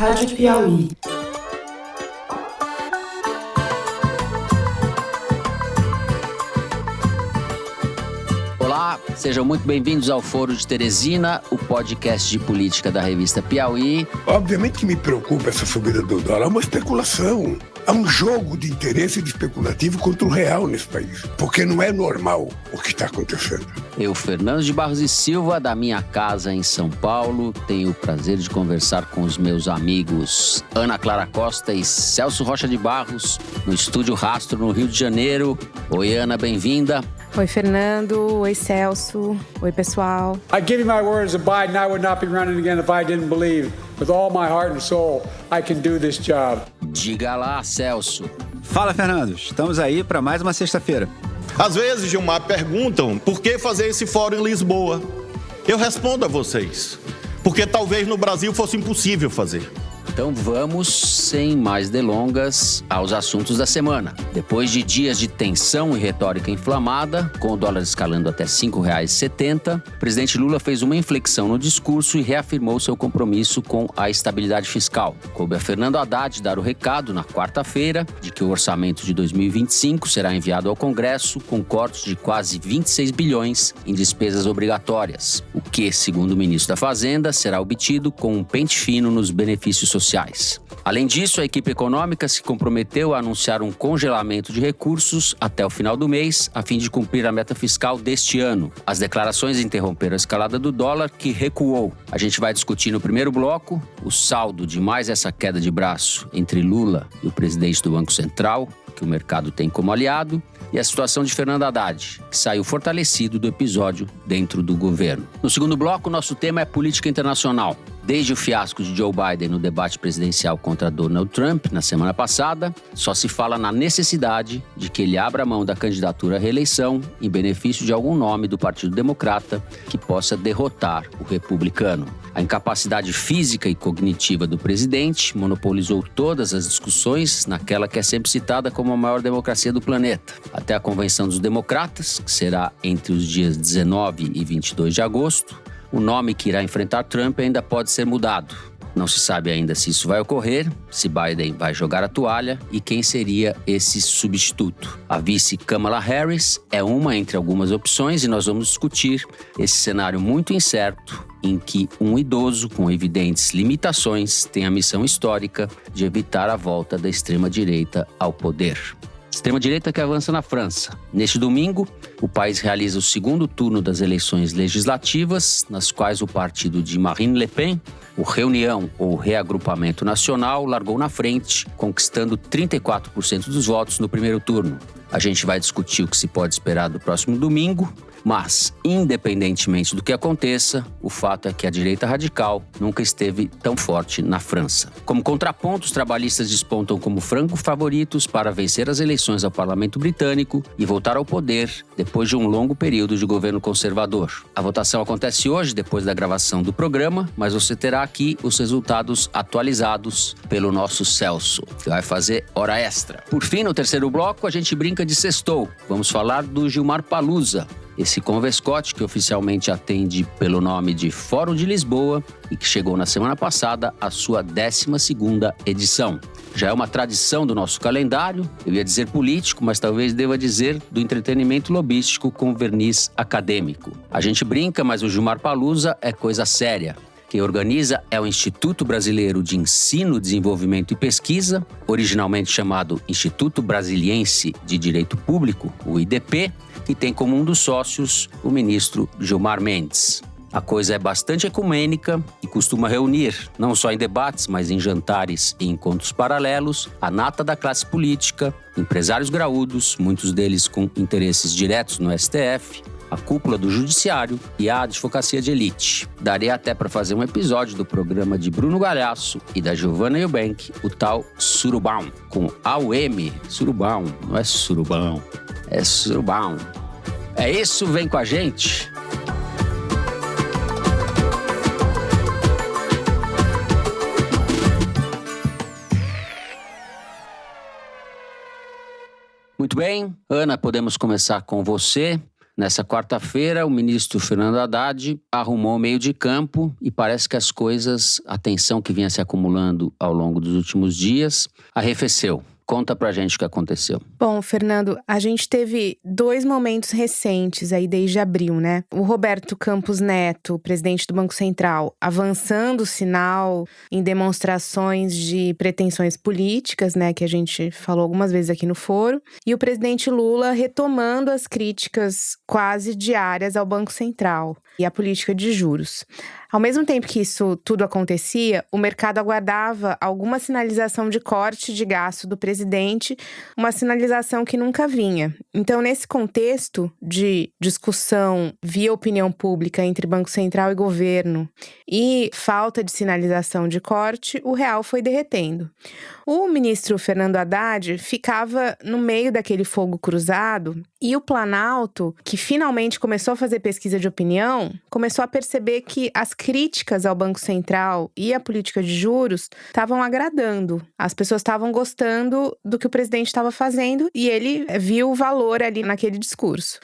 Rádio Piauí. Olá, sejam muito bem-vindos ao Foro de Teresina, o podcast de política da revista Piauí. Obviamente que me preocupa essa subida do dólar, é uma especulação. É um jogo de interesse especulativo contra o real nesse país, porque não é normal o que está acontecendo. Eu, Fernando de Barros e Silva, da minha casa em São Paulo, tenho o prazer de conversar com os meus amigos Ana Clara Costa e Celso Rocha de Barros, no Estúdio Rastro, no Rio de Janeiro. Oi, Ana, bem-vinda. Oi, Fernando. Oi, Celso. Oi, pessoal. I give you my words that Biden, I would not be running again if I didn't believe with all my heart and soul I can do this job. Diga lá, Celso. Fala, Fernando. Estamos aí para mais uma sexta-feira. Às vezes, Gilmar, perguntam por que fazer esse fórum em Lisboa. Eu respondo a vocês, porque talvez no Brasil fosse impossível fazer. Então vamos, sem mais delongas, aos assuntos da semana. Depois de dias de tensão e retórica inflamada, com o dólar escalando até R$ 5,70, o presidente Lula fez uma inflexão no discurso e reafirmou seu compromisso com a estabilidade fiscal. Coube a Fernando Haddad dar o recado na quarta-feira de que o orçamento de 2025 será enviado ao Congresso com cortes de quase 26 bilhões em despesas obrigatórias, o que, segundo o ministro da Fazenda, será obtido com um pente fino nos benefícios sociais. Além disso, a equipe econômica se comprometeu a anunciar um congelamento de recursos até o final do mês, a fim de cumprir a meta fiscal deste ano. As declarações interromperam a escalada do dólar, que recuou. A gente vai discutir no primeiro bloco o saldo de mais essa queda de braço entre Lula e o presidente do Banco Central, que o mercado tem como aliado, e a situação de Fernando Haddad, que saiu fortalecido do episódio dentro do governo. No segundo bloco, nosso tema é política internacional. Desde o fiasco de Joe Biden no debate presidencial contra Donald Trump na semana passada, só se fala na necessidade de que ele abra mão da candidatura à reeleição em benefício de algum nome do Partido Democrata que possa derrotar o republicano. A incapacidade física e cognitiva do presidente monopolizou todas as discussões naquela que é sempre citada como a maior democracia do planeta. Até a Convenção dos Democratas, que será entre os dias 19 e 22 de agosto, o nome que irá enfrentar Trump ainda pode ser mudado. Não se sabe ainda se isso vai ocorrer, se Biden vai jogar a toalha e quem seria esse substituto. A vice Kamala Harris é uma entre algumas opções e nós vamos discutir esse cenário muito incerto em que um idoso com evidentes limitações tem a missão histórica de evitar a volta da extrema-direita ao poder. Extrema-direita que avança na França. Neste domingo, o país realiza o segundo turno das eleições legislativas, nas quais o partido de Marine Le Pen, o Reunião ou Reagrupamento Nacional, largou na frente, conquistando 34% dos votos no primeiro turno. A gente vai discutir o que se pode esperar do próximo domingo, mas, independentemente do que aconteça, o fato é que a direita radical nunca esteve tão forte na França. Como contraponto, os trabalhistas despontam como franco favoritos para vencer as eleições ao Parlamento Britânico e voltar ao poder depois de um longo período de governo conservador. A votação acontece hoje, depois da gravação do programa, mas você terá aqui os resultados atualizados pelo nosso Celso, que vai fazer hora extra. Por fim, no terceiro bloco, a gente brinca de sextou. Vamos falar do Gilmar Palusa, esse converscote que oficialmente atende pelo nome de Fórum de Lisboa e que chegou na semana passada à sua 12ª edição. Já é uma tradição do nosso calendário, eu ia dizer político, mas talvez deva dizer do entretenimento lobístico com verniz acadêmico. A gente brinca, mas o Gilmar Palusa é coisa séria. Quem organiza é o Instituto Brasileiro de Ensino, Desenvolvimento e Pesquisa, originalmente chamado Instituto Brasiliense de Direito Público, o IDP, que tem como um dos sócios o ministro Gilmar Mendes. A coisa é bastante ecumênica e costuma reunir, não só em debates, mas em jantares e encontros paralelos, a nata da classe política, empresários graúdos, muitos deles com interesses diretos no STF, a cúpula do judiciário e a advocacia de elite. Daria até para fazer um episódio do programa de Bruno Galhaço e da Giovanna Eubank, o tal Surubão, com AUM, Surubão, não é Surubão, é Surubão. É isso, vem com a gente! Muito bem, Ana, podemos começar com você. Nessa quarta-feira, o ministro Fernando Haddad arrumou o meio de campo e parece que a tensão que vinha se acumulando ao longo dos últimos dias, arrefeceu. Conta pra gente o que aconteceu. Bom, Fernando, a gente teve 2 momentos recentes aí desde abril, né? O Roberto Campos Neto, presidente do Banco Central, avançando o sinal em demonstrações de pretensões políticas, né? Que a gente falou algumas vezes aqui no foro. E o presidente Lula retomando as críticas quase diárias ao Banco Central e à política de juros. Ao mesmo tempo que isso tudo acontecia, o mercado aguardava alguma sinalização de corte de gasto do presidente, uma sinalização que nunca vinha. Então, nesse contexto de discussão via opinião pública entre Banco Central e governo e falta de sinalização de corte, o real foi derretendo. O ministro Fernando Haddad ficava no meio daquele fogo cruzado e o Planalto, que finalmente começou a fazer pesquisa de opinião, começou a perceber que as críticas ao Banco Central e à política de juros estavam agradando. As pessoas estavam gostando do que o presidente estava fazendo e ele viu o valor ali naquele discurso.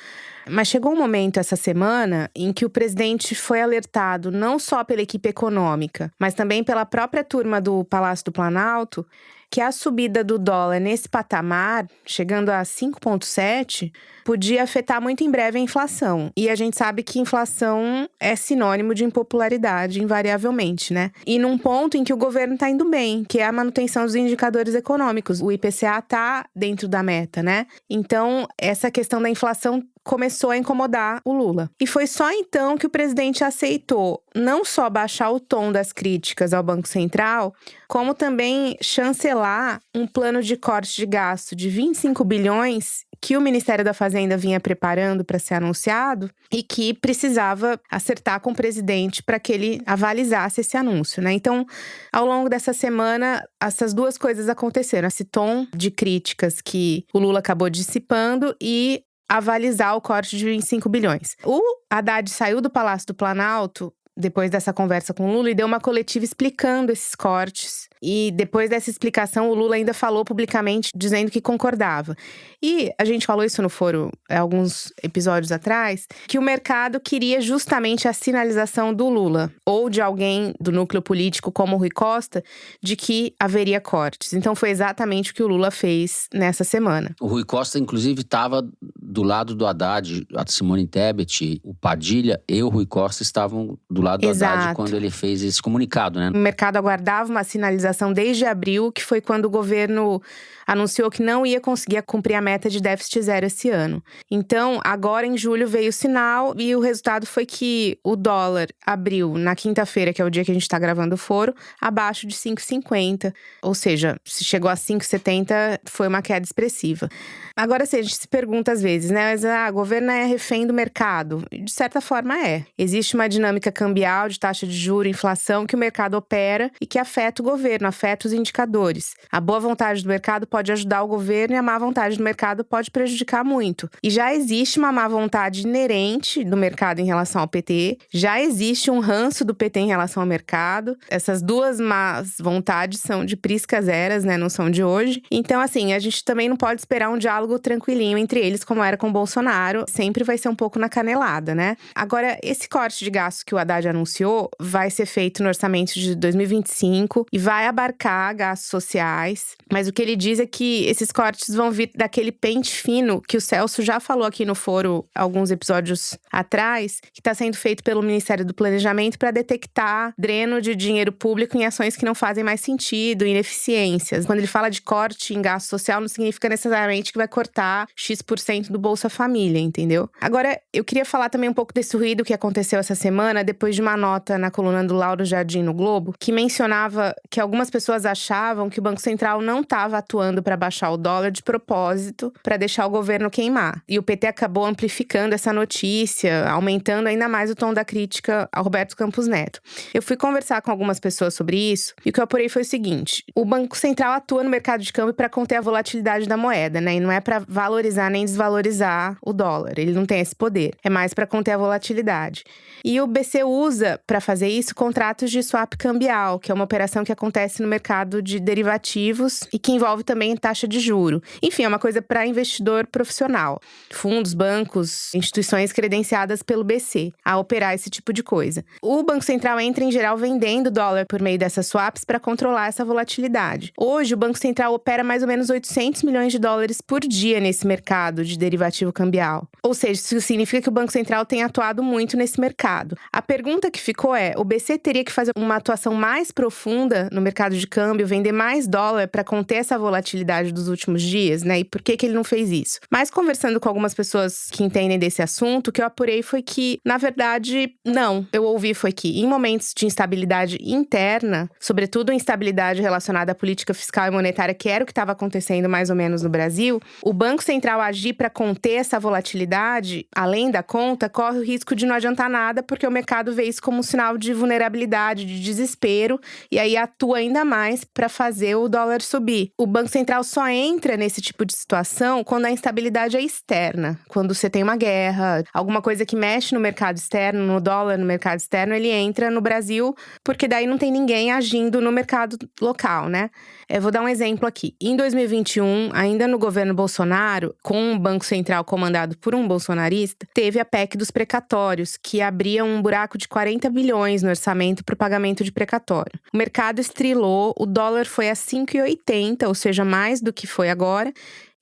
Mas chegou um momento essa semana em que o presidente foi alertado não só pela equipe econômica, mas também pela própria turma do Palácio do Planalto, que a subida do dólar nesse patamar, chegando a 5,7, podia afetar muito em breve a inflação. E a gente sabe que inflação é sinônimo de impopularidade, invariavelmente, né? E num ponto em que o governo está indo bem, que é a manutenção dos indicadores econômicos. O IPCA está dentro da meta, né? Então, essa questão da inflação começou a incomodar o Lula. E foi só então que o presidente aceitou não só baixar o tom das críticas ao Banco Central, como também chancelar um plano de corte de gasto de 25 bilhões que o Ministério da Fazenda vinha preparando para ser anunciado e que precisava acertar com o presidente para que ele avalizasse esse anúncio, né? Então, ao longo dessa semana, essas 2 coisas aconteceram. Esse tom de críticas que o Lula acabou dissipando e avalizar o corte de 25 bilhões. O Haddad saiu do Palácio do Planalto depois dessa conversa com o Lula e deu uma coletiva explicando esses cortes. E depois dessa explicação, o Lula ainda falou publicamente dizendo que concordava. E a gente falou isso no foro alguns episódios atrás, que o mercado queria justamente a sinalização do Lula, ou de alguém do núcleo político como o Rui Costa, de que haveria cortes. Então foi exatamente o que o Lula fez nessa semana. O Rui Costa, inclusive, estava do lado do Haddad, a Simone Tebet, o Padilha e o Rui Costa estavam do lado do Haddad quando ele fez esse comunicado, né? O mercado aguardava uma sinalização desde abril, que foi quando o governo anunciou que não ia conseguir cumprir a meta de déficit zero esse ano. Então, agora em julho veio o sinal e o resultado foi que o dólar abriu na quinta-feira, que é o dia que a gente está gravando o foro, abaixo de 5,50. Ou seja, se chegou a 5,70, foi uma queda expressiva. Agora, assim, a gente se pergunta às vezes, né? Mas o governo é refém do mercado. De certa forma é. Existe uma dinâmica cambial de taxa de juros, inflação, que o mercado opera e que afeta o governo, afeta os indicadores. A boa vontade do mercado pode ajudar o governo e a má vontade do mercado pode prejudicar muito. E já existe uma má vontade inerente do mercado em relação ao PT, já existe um ranço do PT em relação ao mercado. Essas 2 más vontades são de priscas eras, né? Não são de hoje. Então, assim, a gente também não pode esperar um diálogo tranquilinho entre eles, como era com o Bolsonaro. Sempre vai ser um pouco na canelada, né? Agora, esse corte de gastos que o Haddad anunciou vai ser feito no orçamento de 2025 e vai abarcar gastos sociais. Mas o que ele diz é que esses cortes vão vir daquele pente fino que o Celso já falou aqui no foro alguns episódios atrás, que está sendo feito pelo Ministério do Planejamento para detectar dreno de dinheiro público em ações que não fazem mais sentido, ineficiências. Quando ele fala de corte em gasto social, não significa necessariamente que vai cortar X% do Bolsa Família, entendeu? Agora, eu queria falar também um pouco desse ruído que aconteceu essa semana, depois de uma nota na coluna do Lauro Jardim no Globo, que mencionava que algumas pessoas achavam que o Banco Central não estava atuando para baixar o dólar de propósito, para deixar o governo queimar. E o PT acabou amplificando essa notícia, aumentando ainda mais o tom da crítica ao Roberto Campos Neto. Eu fui conversar com algumas pessoas sobre isso e o que eu apurei foi o seguinte: o Banco Central atua no mercado de câmbio para conter a volatilidade da moeda, né? E não é para valorizar nem desvalorizar desvalorizar o dólar. Ele não tem esse poder. É mais para conter a volatilidade. E o BC usa, para fazer isso, contratos de swap cambial, que é uma operação que acontece no mercado de derivativos e que envolve também taxa de juro. Enfim, é uma coisa para investidor profissional. Fundos, bancos, instituições credenciadas pelo BC a operar esse tipo de coisa. O Banco Central entra, em geral, vendendo dólar por meio dessas swaps para controlar essa volatilidade. Hoje, o Banco Central opera mais ou menos 800 milhões de dólares por dia nesse mercado de derivativo cambial. Ou seja, isso significa que o Banco Central tem atuado muito nesse mercado. A pergunta que ficou é, o BC teria que fazer uma atuação mais profunda no mercado de câmbio, vender mais dólar para conter essa volatilidade dos últimos dias, né? E por que ele não fez isso? Mas conversando com algumas pessoas que entendem desse assunto, o que eu apurei foi que, na verdade, não. Eu ouvi foi que, em momentos de instabilidade interna, sobretudo instabilidade relacionada à política fiscal e monetária, que era o que estava acontecendo mais ou menos no Brasil, o Banco Central agir para conter essa volatilidade, além da conta, corre o risco de não adiantar nada, porque o mercado vê isso como um sinal de vulnerabilidade, de desespero, e aí atua ainda mais para fazer o dólar subir. O Banco Central só entra nesse tipo de situação quando a instabilidade é externa. Quando você tem uma guerra, alguma coisa que mexe no mercado externo, no dólar no mercado externo, ele entra no Brasil, porque daí não tem ninguém agindo no mercado local, né? Eu vou dar um exemplo aqui. Em 2021, ainda no governo Bolsonaro, com um Banco Central comandado por um bolsonarista, teve a PEC dos precatórios, que abria um buraco de 40 bilhões no orçamento para o pagamento de precatório. O mercado estrilou, o dólar foi a 5,80, ou seja, mais do que foi agora.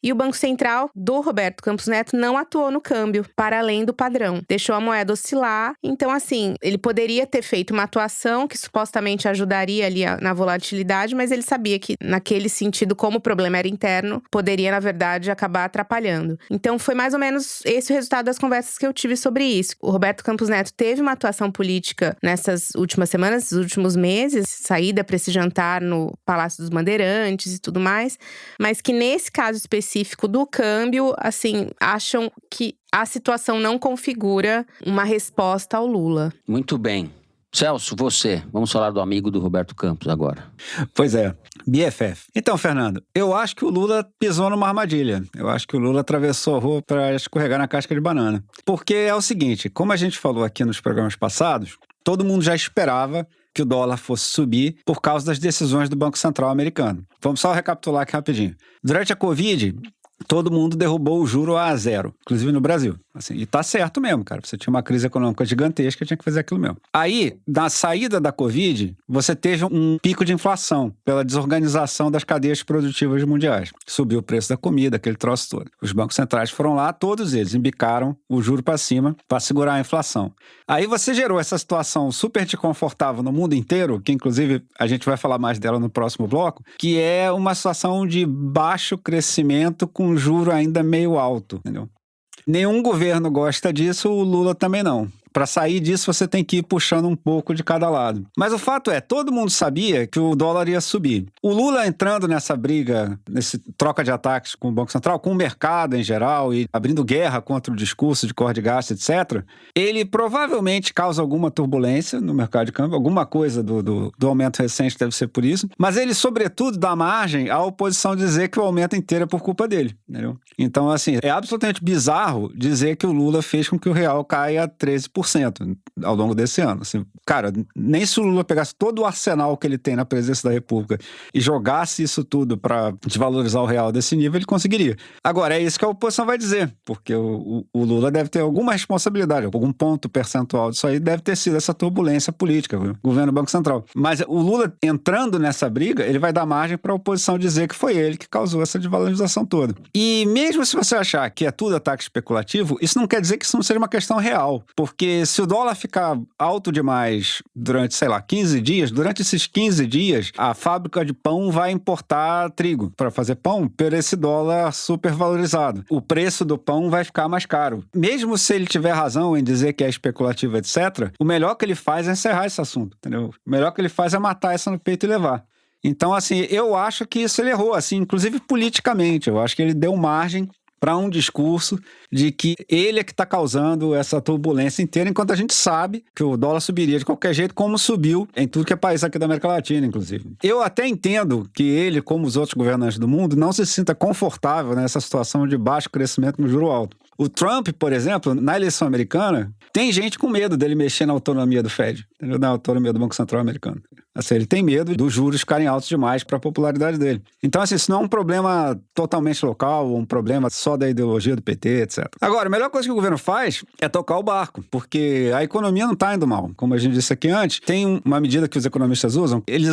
E o Banco Central do Roberto Campos Neto não atuou no câmbio, para além do padrão. Deixou a moeda oscilar. Então, assim, ele poderia ter feito uma atuação que supostamente ajudaria ali na volatilidade, mas ele sabia que, naquele sentido, como o problema era interno, poderia, na verdade, acabar atrapalhando. Então, foi mais ou menos esse o resultado das conversas que eu tive sobre isso. O Roberto Campos Neto teve uma atuação política nessas últimas semanas, nesses últimos meses, saída para esse jantar no Palácio dos Bandeirantes e tudo mais, mas que nesse caso específico do câmbio, assim, acham que a situação não configura uma resposta ao Lula. Muito bem. Celso, você. Vamos falar do amigo do Roberto Campos agora. Pois é, BFF. Então, Fernando, eu acho que o Lula pisou numa armadilha. Eu acho que o Lula atravessou a rua para escorregar na casca de banana. Porque é o seguinte, como a gente falou aqui nos programas passados, todo mundo já esperava que o dólar fosse subir por causa das decisões do Banco Central americano. Vamos só recapitular aqui rapidinho. Durante a Covid, todo mundo derrubou o juro a zero, inclusive no Brasil. Assim, e tá certo mesmo, cara. Você tinha uma crise econômica gigantesca, tinha que fazer aquilo mesmo. Aí, na saída da Covid, você teve um pico de inflação pela desorganização das cadeias produtivas mundiais. Subiu o preço da comida, aquele troço todo. Os bancos centrais foram lá, todos eles embicaram o juro para cima para segurar a inflação. Aí você gerou essa situação super desconfortável no mundo inteiro, que inclusive a gente vai falar mais dela no próximo bloco, que é uma situação de baixo crescimento com juro ainda meio alto, entendeu? Nenhum governo gosta disso, o Lula também não. Para sair disso, você tem que ir puxando um pouco de cada lado. Mas o fato é, todo mundo sabia que o dólar ia subir. O Lula entrando nessa briga, nesse troca de ataques com o Banco Central, com o mercado em geral e abrindo guerra contra o discurso de corte de gasto, etc., ele provavelmente causa alguma turbulência no mercado de câmbio, alguma coisa do aumento recente deve ser por isso, mas ele, sobretudo, dá margem à oposição dizer que o aumento inteiro é por culpa dele, entendeu? Então, assim, é absolutamente bizarro dizer que o Lula fez com que o real caia 13% ao longo desse ano. Assim, cara, nem se o Lula pegasse todo o arsenal que ele tem na presidência da República e jogasse isso tudo para desvalorizar o real desse nível, ele conseguiria. Agora, é isso que a oposição vai dizer, porque o Lula deve ter alguma responsabilidade, algum ponto percentual disso aí deve ter sido essa turbulência política, viu? Governo Banco Central. Mas o Lula entrando nessa briga, ele vai dar margem para a oposição dizer que foi ele que causou essa desvalorização toda. E mesmo se você achar que é tudo ataque especulativo, isso não quer dizer que isso não seja uma questão real, porque se o dólar ficar alto demais durante, 15 dias, durante esses 15 dias, a fábrica de pão vai importar trigo para fazer pão por esse dólar super valorizado. O preço do pão vai ficar mais caro. Mesmo se ele tiver razão em dizer que é especulativo, etc., o melhor que ele faz é encerrar esse assunto, entendeu? O melhor que ele faz é matar essa no peito e levar. Então, assim, eu acho que isso ele errou, assim, inclusive politicamente. Eu acho que ele deu margem para um discurso de que ele é que está causando essa turbulência inteira, enquanto a gente sabe que o dólar subiria de qualquer jeito, como subiu em tudo que é país aqui da América Latina, inclusive. Eu até entendo que ele, como os outros governantes do mundo, não se sinta confortável nessa situação de baixo crescimento no juro alto. O Trump, por exemplo, na eleição americana, tem gente com medo dele mexer na autonomia do Fed, entendeu? Na autonomia do Banco Central americano. Assim, ele tem medo dos juros ficarem altos demais para a popularidade dele. Então, assim, isso não é um problema totalmente local, um problema só da ideologia do PT, etc. Agora, a melhor coisa que o governo faz é tocar o barco, porque a economia não está indo mal. Como a gente disse aqui antes, tem uma medida que os economistas usam, eles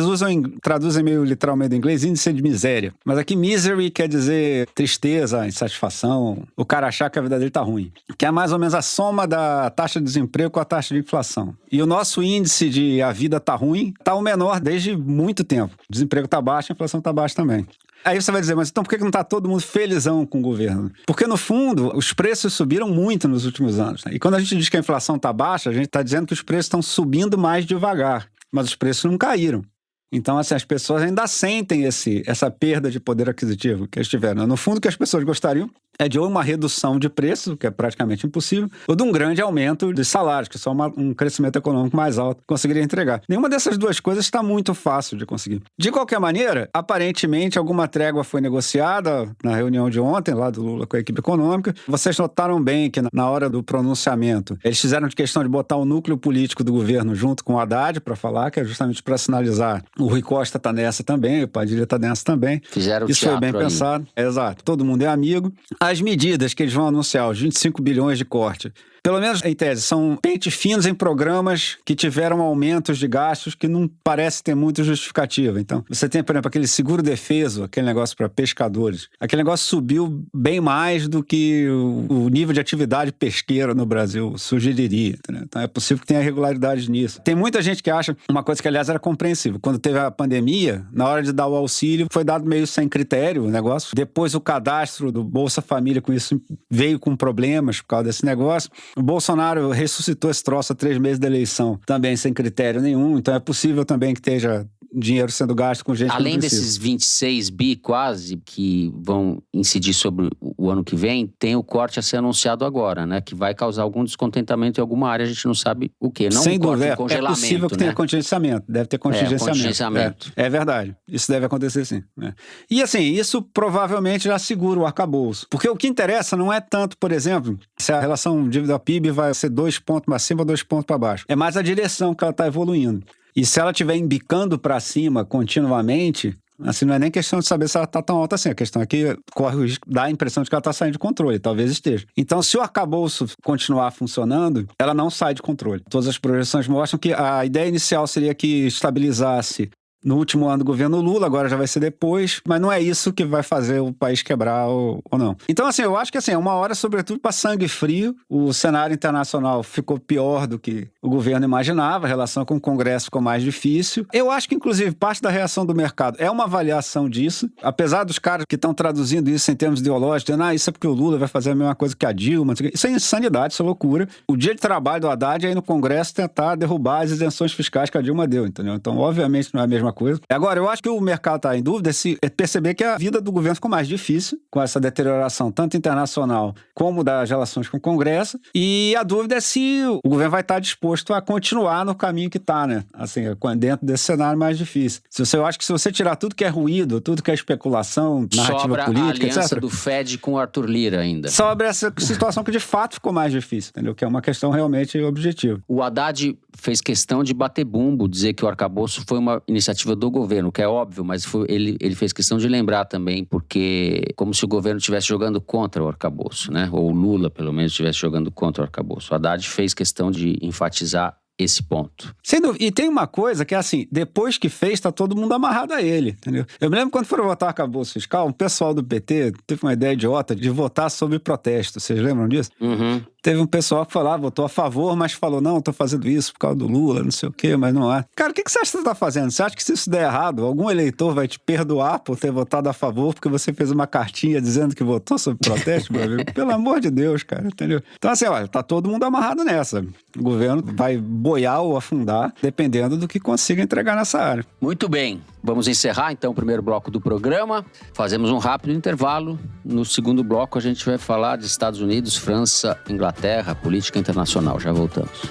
traduzem meio literalmente do inglês, índice de miséria. Mas aqui misery quer dizer tristeza, insatisfação, o cara achar que a vida dele tá ruim. Que é mais ou menos a soma da taxa de desemprego com a taxa de inflação. E o nosso índice de a vida tá ruim tá o menor desde muito tempo. O desemprego tá baixo, a inflação tá baixa também. Aí você vai dizer, mas então por que não está todo mundo felizão com o governo? Porque, no fundo, os preços subiram muito nos últimos anos, né? E quando a gente diz que a inflação está baixa, a gente está dizendo que os preços estão subindo mais devagar, mas os preços não caíram. Então, assim, as pessoas ainda sentem essa perda de poder aquisitivo que eles tiveram. No fundo, o que as pessoas gostariam é de ou uma redução de preço, que é praticamente impossível, ou de um grande aumento de salários, que só um crescimento econômico mais alto conseguiria entregar. Nenhuma dessas duas coisas está muito fácil de conseguir. De qualquer maneira, aparentemente, alguma trégua foi negociada na reunião de ontem, lá do Lula com a equipe econômica. Vocês notaram bem que, na hora do pronunciamento, eles fizeram de questão de botar o núcleo político do governo junto com o Haddad para falar, que é justamente para sinalizar. O Rui Costa está nessa também, o Padilha está nessa também. Fizeram isso foi bem pensado. Exato. Todo mundo é amigo. As medidas que eles vão anunciar, os 25 bilhões de corte, pelo menos em tese, são pentes finos em programas que tiveram aumentos de gastos que não parece ter muito justificativa. Então, você tem, por exemplo, aquele seguro-defeso, aquele negócio para pescadores. Aquele negócio subiu bem mais do que o nível de atividade pesqueira no Brasil sugeriria. Entendeu? Então, é possível que tenha irregularidades nisso. Tem muita gente que acha, uma coisa que, aliás, era compreensível. Quando teve a pandemia, na hora de dar o auxílio, foi dado meio sem critério o negócio. Depois, o cadastro do Bolsa Família com isso veio com problemas por causa desse negócio. O Bolsonaro ressuscitou esse troço há 3 meses da eleição, também sem critério nenhum, então é possível também que esteja dinheiro sendo gasto com gente que não precisa. Além desses 26 bi quase que vão incidir sobre o ano que vem, tem o corte a ser anunciado agora, né? Que vai causar algum descontentamento em alguma área, a gente não sabe o quê. Não sem um corte, dúvida, um congelamento, é possível que tenha contingenciamento, deve ter contingenciamento. É verdade, isso deve acontecer sim. Né? E assim, isso provavelmente já segura o arcabouço, porque o que interessa não é tanto, por exemplo, se a relação dívida-PIB vai ser 2 pontos para cima ou 2 pontos para baixo, é mais a direção que ela está evoluindo. E se ela estiver embicando para cima continuamente, assim, não é nem questão de saber se ela está tão alta assim. A questão é que corre o risco, dá a impressão de que ela está saindo de controle. Talvez esteja. Então, se o arcabouço continuar funcionando, ela não sai de controle. Todas as projeções mostram que a ideia inicial seria que estabilizasse no último ano do governo Lula, agora já vai ser depois, mas não é isso que vai fazer o país quebrar ou não. Então, assim, eu acho que assim, é uma hora, sobretudo, para sangue frio. O cenário internacional ficou pior do que o governo imaginava, a relação com o Congresso ficou mais difícil. Eu acho que, inclusive, parte da reação do mercado é uma avaliação disso, apesar dos caras que estão traduzindo isso em termos ideológicos, dizendo, isso é porque o Lula vai fazer a mesma coisa que a Dilma. Isso é insanidade, isso é loucura. O dia de trabalho do Haddad é ir no Congresso tentar derrubar as isenções fiscais que a Dilma deu, entendeu? Então, obviamente, não é a mesma coisa. Agora, eu acho que o mercado está em dúvida se perceber que a vida do governo ficou mais difícil com essa deterioração tanto internacional como das relações com o Congresso, e a dúvida é se o governo vai estar disposto a continuar no caminho que está, né? Assim, dentro desse cenário mais difícil. Eu acho que se você tirar tudo que é ruído, tudo que é especulação, narrativa sobra política, a aliança etc. do Fed com o Arthur Lira ainda. Sobre essa situação que de fato ficou mais difícil, entendeu? Que é uma questão realmente objetiva. O Haddad fez questão de bater bumbo, dizer que o arcabouço foi uma iniciativa do governo, que é óbvio, mas ele fez questão de lembrar também, porque como se o governo estivesse jogando contra o arcabouço, né? Ou o Lula, pelo menos, estivesse jogando contra o arcabouço. O Haddad fez questão de enfatizar esse ponto. Sem dúvida. E tem uma coisa que é assim, depois que fez, tá todo mundo amarrado a ele, entendeu? Eu me lembro quando foram votar o arcabouço fiscal, um pessoal do PT teve uma ideia idiota de votar sobre protesto. Vocês lembram disso? Uhum. Teve um pessoal que foi lá, votou a favor, mas falou, não, eu tô fazendo isso por causa do Lula, não sei o quê, mas não há. Cara, o que você acha que você tá fazendo? Você acha que se isso der errado, algum eleitor vai te perdoar por ter votado a favor porque você fez uma cartinha dizendo que votou sobre protesto, meu amigo? Pelo amor de Deus, cara, entendeu? Então assim, olha, tá todo mundo amarrado nessa. O governo vai boiar ou afundar, dependendo do que consiga entregar nessa área. Muito bem. Vamos encerrar, então, o primeiro bloco do programa. Fazemos um rápido intervalo No segundo bloco, a gente vai falar de Estados Unidos, França, Inglaterra, política internacional. Já voltamos.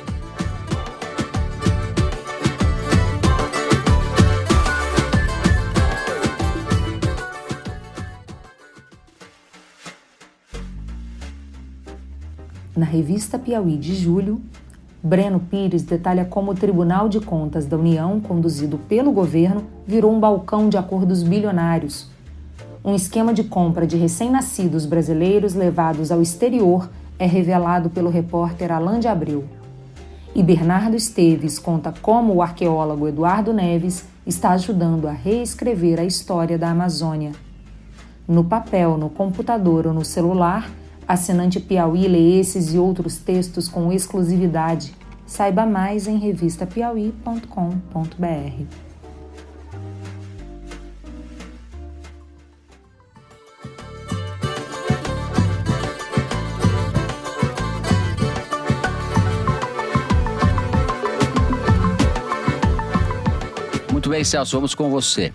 Na revista Piauí de julho, Breno Pires detalha como o Tribunal de Contas da União, conduzido pelo governo, virou um balcão de acordos bilionários. Um esquema de compra de recém-nascidos brasileiros levados ao exterior é revelado pelo repórter Alain de Abreu. E Bernardo Esteves conta como o arqueólogo Eduardo Neves está ajudando a reescrever a história da Amazônia. No papel, no computador ou no celular, assinante Piauí lê esses e outros textos com exclusividade. Saiba mais em revistapiauí.com.br. Muito bem, Celso, vamos com você.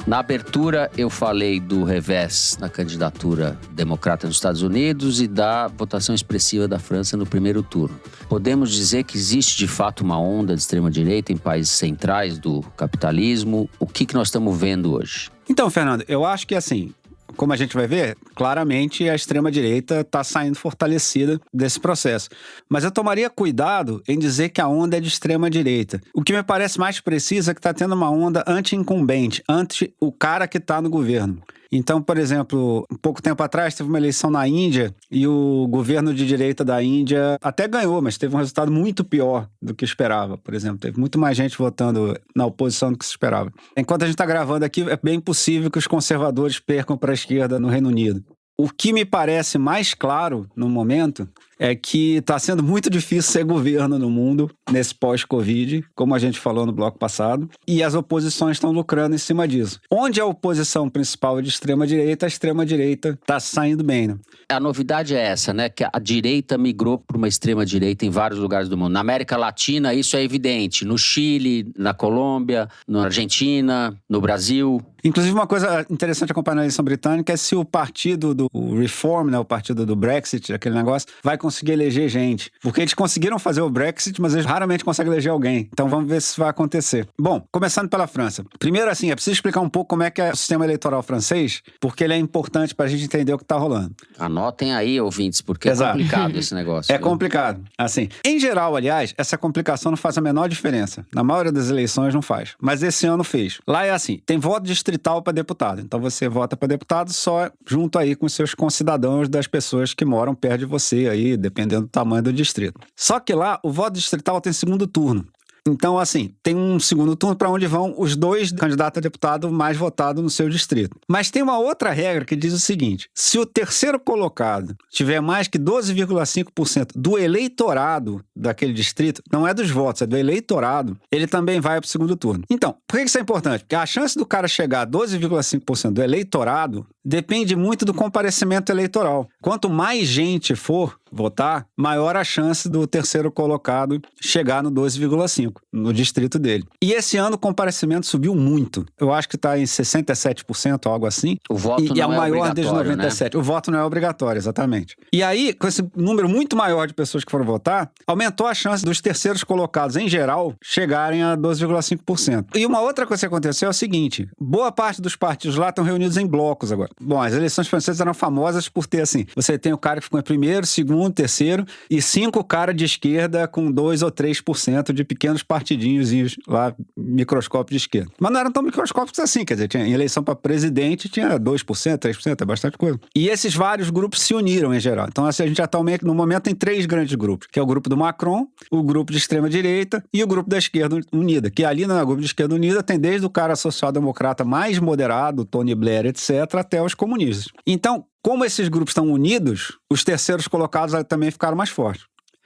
Na abertura, eu falei do revés na candidatura democrata nos Estados Unidos e da votação expressiva da França no primeiro turno. Podemos dizer que existe, de fato, uma onda de extrema-direita em países centrais do capitalismo. O que nós estamos vendo hoje? Então, Fernando, eu acho que assim, como a gente vai ver, claramente a extrema-direita está saindo fortalecida desse processo. Mas eu tomaria cuidado em dizer que a onda é de extrema-direita. O que me parece mais preciso é que está tendo uma onda anti-incumbente, anti o cara que está no governo. Então, por exemplo, um pouco tempo atrás teve uma eleição na Índia e o governo de direita da Índia até ganhou, mas teve um resultado muito pior do que esperava, por exemplo. Teve muito mais gente votando na oposição do que se esperava. Enquanto a gente está gravando aqui, é bem possível que os conservadores percam para a esquerda no Reino Unido. O que me parece mais claro no momento é que está sendo muito difícil ser governo no mundo nesse pós-Covid, como a gente falou no bloco passado, e as oposições estão lucrando em cima disso. Onde a oposição principal é de extrema-direita, a extrema-direita está saindo bem, né? A novidade é essa, né? Que a direita migrou para uma extrema-direita em vários lugares do mundo. Na América Latina, isso é evidente. No Chile, na Colômbia, na Argentina, no Brasil. Inclusive, uma coisa interessante acompanhar a eleição britânica é se o partido do Reform, né, o partido do Brexit, aquele negócio, vai conseguir eleger gente. Porque eles conseguiram fazer o Brexit, mas eles raramente conseguem eleger alguém. Então vamos ver se isso vai acontecer. Bom, começando pela França. Primeiro, assim, é preciso explicar um pouco como é que é o sistema eleitoral francês, porque ele é importante para a gente entender o que está rolando. Anotem aí, ouvintes, porque é complicado esse negócio. É complicado. Assim, em geral, aliás, essa complicação não faz a menor diferença. Na maioria das eleições não faz. Mas esse ano fez. Lá é assim, tem voto distrital para deputado. Então você vota para deputado só junto aí com os seus concidadãos das pessoas que moram perto de você aí, dependendo do tamanho do distrito. Só que lá, o voto distrital tem segundo turno. Então, assim, tem um segundo turno para onde vão os dois candidatos a deputado mais votados no seu distrito. Mas tem uma outra regra que diz o seguinte: se o terceiro colocado tiver mais que 12,5% do eleitorado daquele distrito, não é dos votos, é do eleitorado, ele também vai para o segundo turno. Então, por que isso é importante? Porque a chance do cara chegar a 12,5% do eleitorado depende muito do comparecimento eleitoral. Quanto mais gente for votar, maior a chance do terceiro colocado chegar no 12,5% no distrito dele. E esse ano o comparecimento subiu muito. Eu acho que está em 67%, algo assim. O voto não é a maior desde 97%. Né? O voto não é obrigatório, exatamente. E aí, com esse número muito maior de pessoas que foram votar, aumentou a chance dos terceiros colocados, em geral, chegarem a 12,5%. E uma outra coisa que aconteceu é o seguinte: boa parte dos partidos lá estão reunidos em blocos agora. Bom, as eleições francesas eram famosas por ter, assim, você tem o cara que ficou em primeiro, segundo, terceiro, e 5 caras de esquerda com 2 ou 3% de pequenos partidinhos lá, microscópio de esquerda. Mas não eram tão microscópicos assim, quer dizer, tinha em eleição para presidente, tinha 2%, 3%, é bastante coisa. E esses vários grupos se uniram em geral. Então, assim, a gente atualmente, no momento, tem 3 grandes grupos, que é o grupo do Macron, o grupo de extrema-direita e o grupo da esquerda unida, que ali no grupo de esquerda unida tem desde o cara social-democrata mais moderado, Tony Blair, etc., até os comunistas. Então, como esses grupos estão unidos, os terceiros colocados também ficaram mais fortes.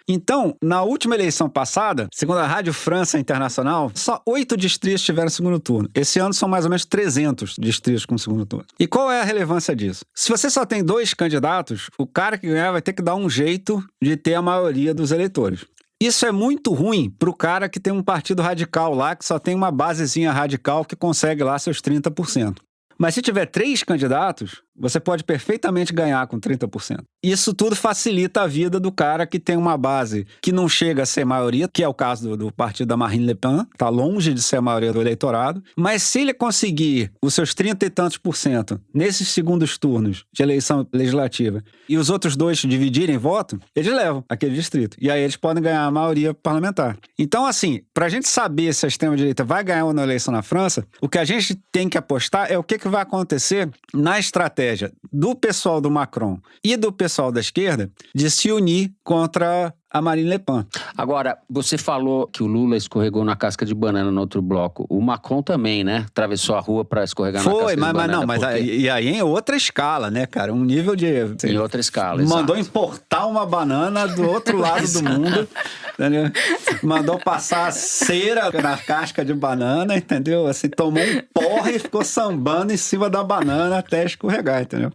Então, na última eleição passada, segundo a Rádio França Internacional, só 8 distritos tiveram segundo turno. Esse ano são mais ou menos 300 distritos com segundo turno. E qual é a relevância disso? Se você só tem 2 candidatos, o cara que ganhar vai ter que dar um jeito de ter a maioria dos eleitores. Isso é muito ruim para o cara que tem um partido radical lá, que só tem uma basezinha radical que consegue lá seus 30%. Mas se tiver 3 candidatos, Você pode perfeitamente ganhar com 30%. Isso tudo facilita a vida do cara que tem uma base que não chega a ser maioria, que é o caso do partido da Marine Le Pen, está longe de ser a maioria do eleitorado, mas se ele conseguir os seus 30 e tantos % nesses segundos turnos de eleição legislativa e os outros dois dividirem voto, eles levam aquele distrito. E aí eles podem ganhar a maioria parlamentar. Então, assim, para a gente saber se a extrema-direita vai ganhar ou não a eleição na França, o que a gente tem que apostar é o que vai acontecer na estratégia do pessoal do Macron e do pessoal da esquerda de se unir contra a Marine Le Pen. Agora, você falou que o Lula escorregou na casca de banana no outro bloco. O Macron também, né? Atravessou a rua para escorregar na casca de banana. Mas e aí em outra escala, né, cara? Um nível de... Em outra escala, mandou exato. Importar uma banana do outro lado do mundo, entendeu? Mandou passar cera na casca de banana, entendeu? Assim, tomou um porre e ficou sambando em cima da banana até escorregar, entendeu?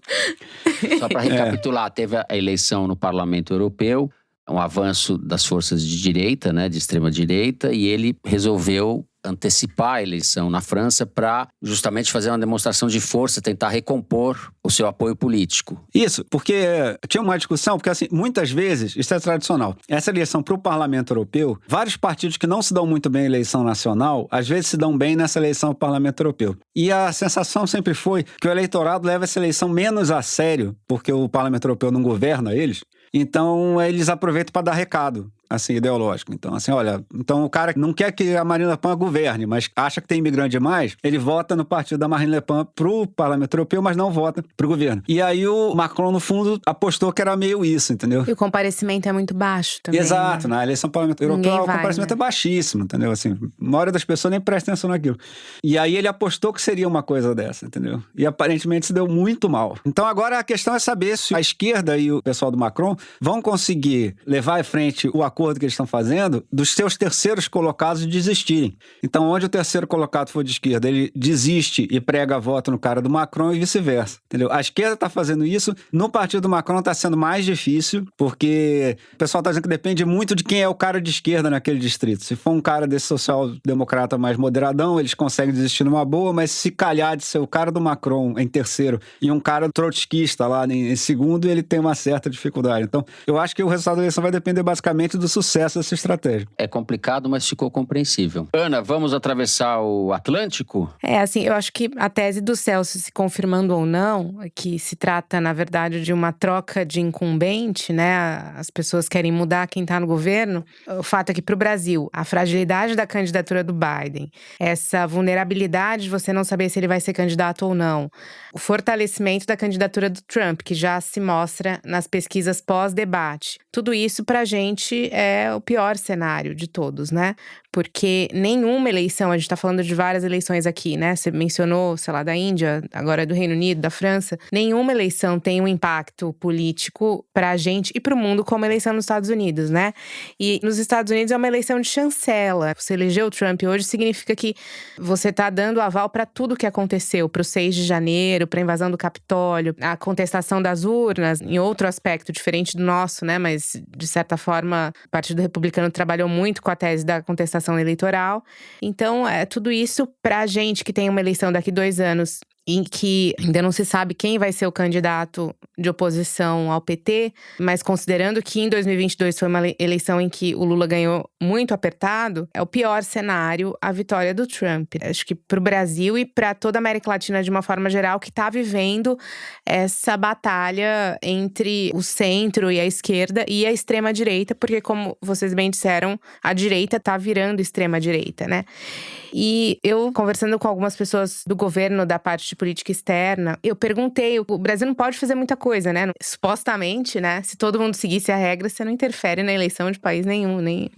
Só para recapitular, teve a eleição no Parlamento Europeu, um avanço das forças de direita, né, de extrema-direita, e ele resolveu antecipar a eleição na França para justamente fazer uma demonstração de força, tentar recompor o seu apoio político. Isso, porque tinha uma discussão, porque assim, muitas vezes, isso é tradicional, essa eleição para o Parlamento Europeu, vários partidos que não se dão muito bem em eleição nacional, às vezes se dão bem nessa eleição ao Parlamento Europeu. E a sensação sempre foi que o eleitorado leva essa eleição menos a sério, porque o Parlamento Europeu não governa eles, então eles aproveitam para dar recado, assim, ideológico. Então, assim, olha, então o cara não quer que a Marine Le Pen governe, mas acha que tem imigrante demais, ele vota no partido da Marine Le Pen pro Parlamento Europeu, mas não vota pro governo. E aí o Macron, no fundo, apostou que era meio isso, entendeu? E o comparecimento é muito baixo também. Exato, né? Na eleição do Parlamento Europeu, o comparecimento é baixíssimo, entendeu? Assim, a maioria das pessoas nem presta atenção naquilo. E aí ele apostou que seria uma coisa dessa, entendeu? E aparentemente se deu muito mal. Então agora a questão é saber se a esquerda e o pessoal do Macron vão conseguir levar à frente o acordo que eles estão fazendo dos seus terceiros colocados desistirem. Então, onde o terceiro colocado for de esquerda, ele desiste e prega voto no cara do Macron e vice-versa, entendeu? A esquerda está fazendo isso, no partido do Macron está sendo mais difícil, porque o pessoal está dizendo que depende muito de quem é o cara de esquerda naquele distrito. Se for um cara desse social-democrata mais moderadão, eles conseguem desistir numa boa, mas se calhar de ser o cara do Macron em terceiro e um cara trotskista lá em segundo, ele tem uma certa dificuldade. Então, eu acho que o resultado da eleição vai depender basicamente do sucesso dessa estratégia. É complicado, mas ficou compreensível. Ana, vamos atravessar o Atlântico? Assim, eu acho que a tese do Celso, se confirmando ou não, que se trata, na verdade, de uma troca de incumbente, né? As pessoas querem mudar quem está no governo. O fato é que, para o Brasil, a fragilidade da candidatura do Biden, essa vulnerabilidade de você não saber se ele vai ser candidato ou não, o fortalecimento da candidatura do Trump, que já se mostra nas pesquisas pós-debate. Tudo isso, pra gente, é o pior cenário de todos, né? Porque nenhuma eleição, a gente tá falando de várias eleições aqui, né? Você mencionou, sei lá, da Índia, agora do Reino Unido, da França. Nenhuma eleição tem um impacto político pra gente e pro mundo como a eleição nos Estados Unidos, né? E nos Estados Unidos é uma eleição de chancela. Você elegeu o Trump hoje significa que você tá dando aval pra tudo que aconteceu, pro 6 de janeiro, pra invasão do Capitólio, a contestação das urnas, em outro aspecto diferente do nosso, né? Mas, de certa forma, o Partido Republicano trabalhou muito com a tese da contestação eleitoral. Então, tudo isso pra gente que tem uma eleição daqui 2 anos em que ainda não se sabe quem vai ser o candidato de oposição ao PT, mas considerando que em 2022 foi uma eleição em que o Lula ganhou muito apertado, é o pior cenário a vitória do Trump. Acho que para o Brasil e para toda a América Latina de uma forma geral, que está vivendo essa batalha entre o centro e a esquerda e a extrema-direita, porque, como vocês bem disseram, a direita está virando extrema-direita, né? E eu, conversando com algumas pessoas do governo, da parte de política externa, eu perguntei, o Brasil não pode fazer muita coisa, né? Supostamente, né? Se todo mundo seguisse a regra, você não interfere na eleição de país nenhum, nem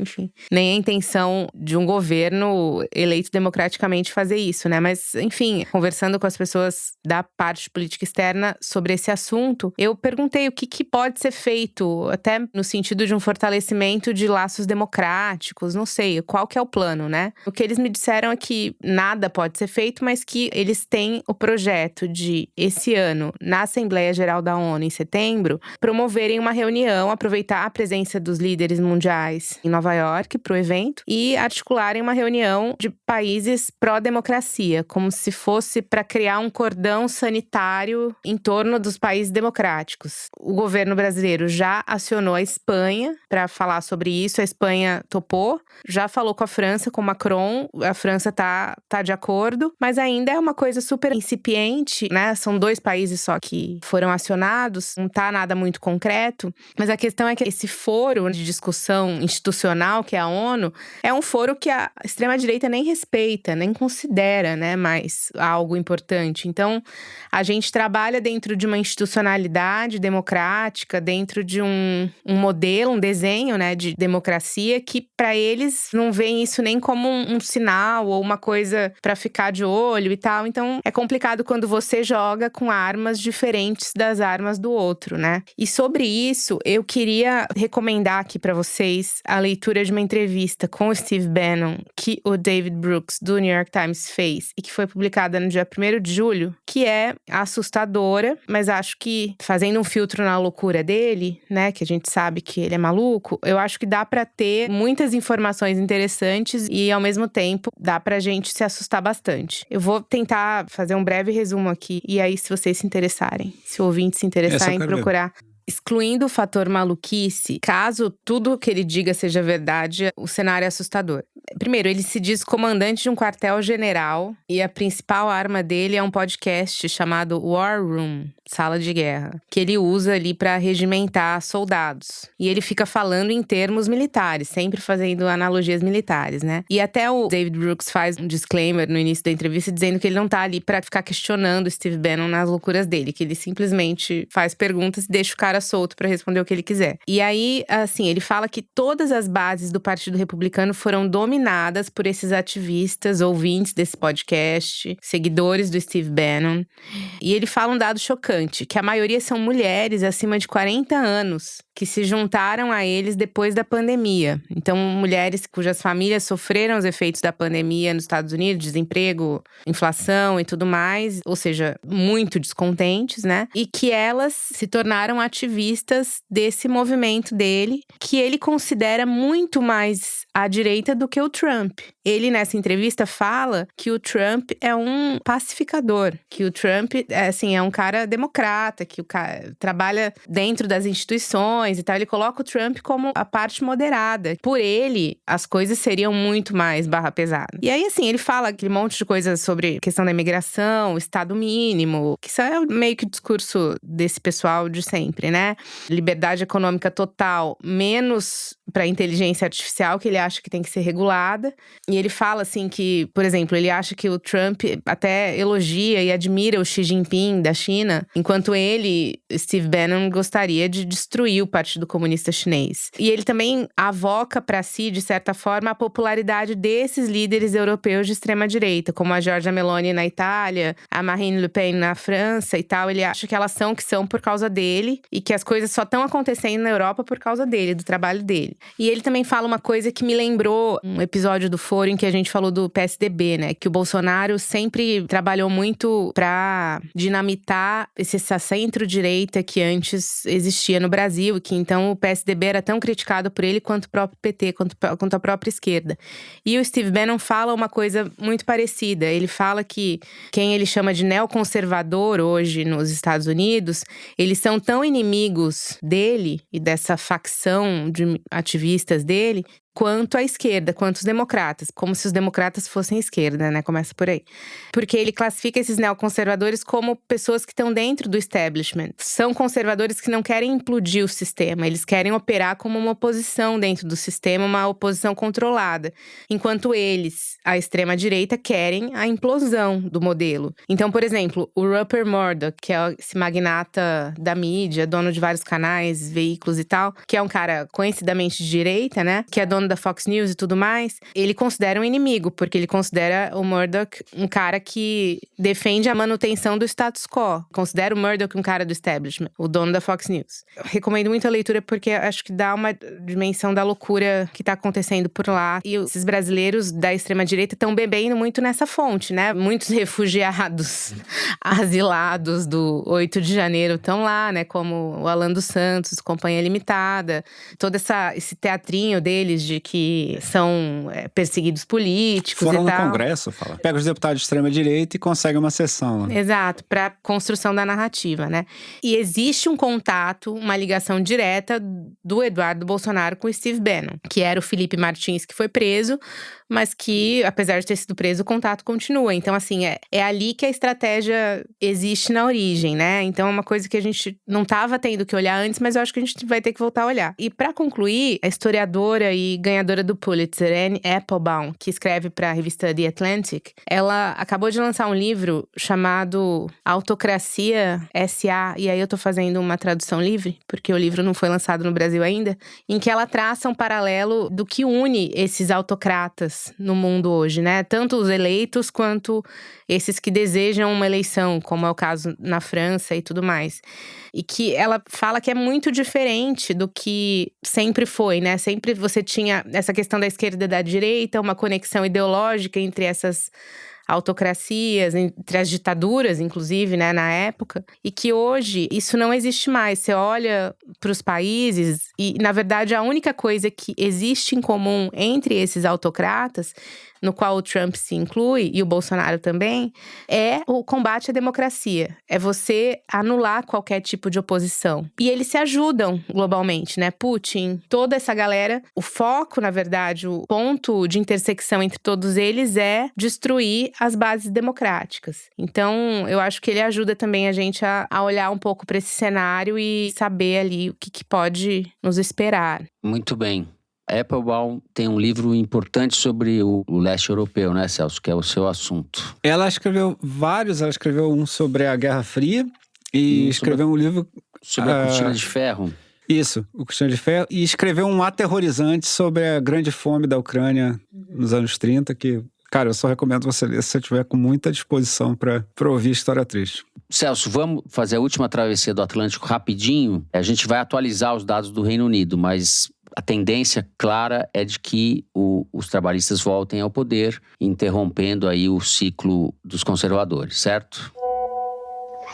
a intenção de um governo eleito democraticamente fazer isso, né? Mas, enfim, conversando com as pessoas da parte de política externa sobre esse assunto, eu perguntei o que pode ser feito, até no sentido de um fortalecimento de laços democráticos, não sei, qual que é o plano, né? O que eles me disseram é que nada pode ser feito, mas que eles têm o projeto de, esse ano, na Assembleia Geral da ONU, em setembro, promoverem uma reunião, aproveitar a presença dos líderes mundiais em Nova York para o evento e articularem uma reunião de países pró-democracia, como se fosse para criar um cordão sanitário em torno dos países democráticos. O governo brasileiro já acionou a Espanha para falar sobre isso, a Espanha topou, já falou com a França, com Macron, a França tá de acordo, mas ainda é uma coisa super incipiente, né? São 2 países só que foram acionados, não tá nada muito concreto, mas a questão é que esse foro de discussão institucional, que é a ONU, é um foro que a extrema-direita nem respeita, nem considera, né, mais algo importante. Então, a gente trabalha dentro de uma institucionalidade democrática, dentro de um modelo, um desenho, né, de democracia que, para eles, não veem isso nem como um sinal ou uma coisa para ficar de olho e tal. Então, é complicado quando você joga com armas diferentes das armas do outro, né? E sobre isso, eu queria recomendar aqui para vocês a leitura de uma entrevista com o Steve Bannon que o David Brooks, do New York Times, fez e que foi publicada no dia 1º de julho, que é assustadora, mas acho que, fazendo um filtro na loucura dele, né, que a gente sabe que ele é maluco, eu acho que dá para ter muitas informações interessantes e, ao mesmo tempo, dá pra gente se assustar bastante. Eu vou tentar fazer um breve resumo aqui, e aí, se vocês se interessarem, se o ouvinte se interessar em procurar. Excluindo o fator maluquice, caso tudo que ele diga seja verdade, o cenário é assustador. Primeiro, ele se diz comandante de um quartel-general e a principal arma dele é um podcast chamado War Room, Sala de Guerra, que ele usa ali para regimentar soldados. E ele fica falando em termos militares, sempre fazendo analogias militares, né? E até o David Brooks faz um disclaimer no início da entrevista dizendo que ele não tá ali para ficar questionando o Steve Bannon nas loucuras dele, que ele simplesmente faz perguntas e deixa o cara solto para responder o que ele quiser. E aí, assim, ele fala que todas as bases do Partido Republicano foram dominadas por esses ativistas, ouvintes desse podcast, seguidores do Steve Bannon. E ele fala um dado chocante, que a maioria são mulheres acima de 40 anos, que se juntaram a eles depois da pandemia. Então, mulheres cujas famílias sofreram os efeitos da pandemia nos Estados Unidos, desemprego, inflação e tudo mais, ou seja, muito descontentes, né? E que elas se tornaram ativistas desse movimento dele, que ele considera muito mais à direita do que o Trump. Ele, nessa entrevista, fala que o Trump é um pacificador, que o Trump é um cara democrata, que o cara trabalha dentro das instituições e tal. Ele coloca o Trump como a parte moderada. Por ele, as coisas seriam muito mais barra pesada. E aí, assim, ele fala aquele monte de coisas sobre questão da imigração, Estado mínimo, que isso é meio que o discurso desse pessoal de sempre, né? Liberdade econômica total, menos para inteligência artificial, que ele acha que tem que ser regulada. E ele fala, assim, que, por exemplo, ele acha que o Trump até elogia e admira o Xi Jinping da China, enquanto ele, Steve Bannon, gostaria de destruir o Partido Comunista Chinês. E ele também avoca para si, de certa forma, a popularidade desses líderes europeus de extrema-direita, como a Giorgia Meloni na Itália, a Marine Le Pen na França e tal. Ele acha que elas são o que são por causa dele e que as coisas só estão acontecendo na Europa por causa dele, do trabalho dele. E ele também fala uma coisa que me lembrou um episódio do Foro em que a gente falou do PSDB, né? Que o Bolsonaro sempre trabalhou muito pra dinamitar essa centro-direita que antes existia no Brasil, e que então o PSDB era tão criticado por ele quanto o próprio PT, quanto a própria esquerda. E o Steve Bannon fala uma coisa muito parecida. Ele fala que quem ele chama de neoconservador hoje nos Estados Unidos, eles são tão inimigos dele e dessa facção de ativistas dele, quanto a esquerda, quanto os democratas. Como se os democratas fossem a esquerda, né? Começa por aí. Porque ele classifica esses neoconservadores como pessoas que estão dentro do establishment. São conservadores que não querem implodir o sistema. Eles querem operar como uma oposição dentro do sistema, uma oposição controlada. Enquanto eles, a extrema-direita, querem a implosão do modelo. Então, por exemplo, o Rupert Murdoch, que é esse magnata da mídia, dono de vários canais, veículos e tal, que é um cara conhecidamente de direita, né? Que é dono dono da Fox News e tudo mais, ele considera um inimigo, porque ele considera o Murdoch um cara que defende a manutenção do status quo. Considera o Murdoch um cara do establishment, o dono da Fox News. Eu recomendo muito a leitura porque acho que dá uma dimensão da loucura que tá acontecendo por lá. E esses brasileiros da extrema-direita estão bebendo muito nessa fonte, né? Muitos refugiados, asilados do 8 de janeiro estão lá, né? Como o Alan dos Santos, Companhia Limitada. Todo esse teatrinho deles de que são perseguidos políticos Foram e tal. no Congresso, fala. Pega os deputados de extrema-direita e consegue uma sessão. Né? Exato, para construção da narrativa, né? E existe um contato, uma ligação direta do Eduardo Bolsonaro com o Steve Bannon, que era o Felipe Martins, que foi preso, mas que, apesar de ter sido preso, o contato continua. Então, assim, é ali que a estratégia existe na origem, né? Então, é uma coisa que a gente não estava tendo que olhar antes, mas eu acho que a gente vai ter que voltar a olhar. E para concluir, a historiadora e ganhadora do Pulitzer, Anne Applebaum, que escreve para a revista The Atlantic, ela acabou de lançar um livro chamado Autocracia S.A., e aí eu tô fazendo uma tradução livre, porque o livro não foi lançado no Brasil ainda, em que ela traça um paralelo do que une esses autocratas no mundo hoje, né? Tanto os eleitos quanto esses que desejam uma eleição, como é o caso na França e tudo mais. E que ela fala que é muito diferente do que sempre foi, né? Sempre você tinha essa questão da esquerda e da direita, uma conexão ideológica entre essas autocracias, entre as ditaduras, inclusive, né, na época, e que hoje isso não existe mais. Você olha para os países e, na verdade, a única coisa que existe em comum entre esses autocratas, no qual o Trump se inclui, e o Bolsonaro também, é o combate à democracia. É você anular qualquer tipo de oposição. E eles se ajudam globalmente, né? Putin, toda essa galera, o foco, na verdade, o ponto de intersecção entre todos eles é destruir as bases democráticas. Então, eu acho que ele ajuda também a gente a olhar um pouco para esse cenário e saber ali o que pode nos esperar. Muito bem. Applebaum tem um livro importante sobre o leste europeu, né, Celso? Que é o seu assunto. Ela escreveu vários. Ela escreveu um sobre a Guerra Fria e escreveu um livro… Sobre a Cortina de Ferro. Isso, o Cortina de Ferro. E escreveu um aterrorizante sobre a grande fome da Ucrânia nos anos 30, que… Cara, eu só recomendo você ler se você tiver com muita disposição para ouvir história triste. Celso, vamos fazer a última travessia do Atlântico rapidinho. A gente vai atualizar os dados do Reino Unido, mas a tendência clara é de que os trabalhistas voltem ao poder, interrompendo aí o ciclo dos conservadores, certo?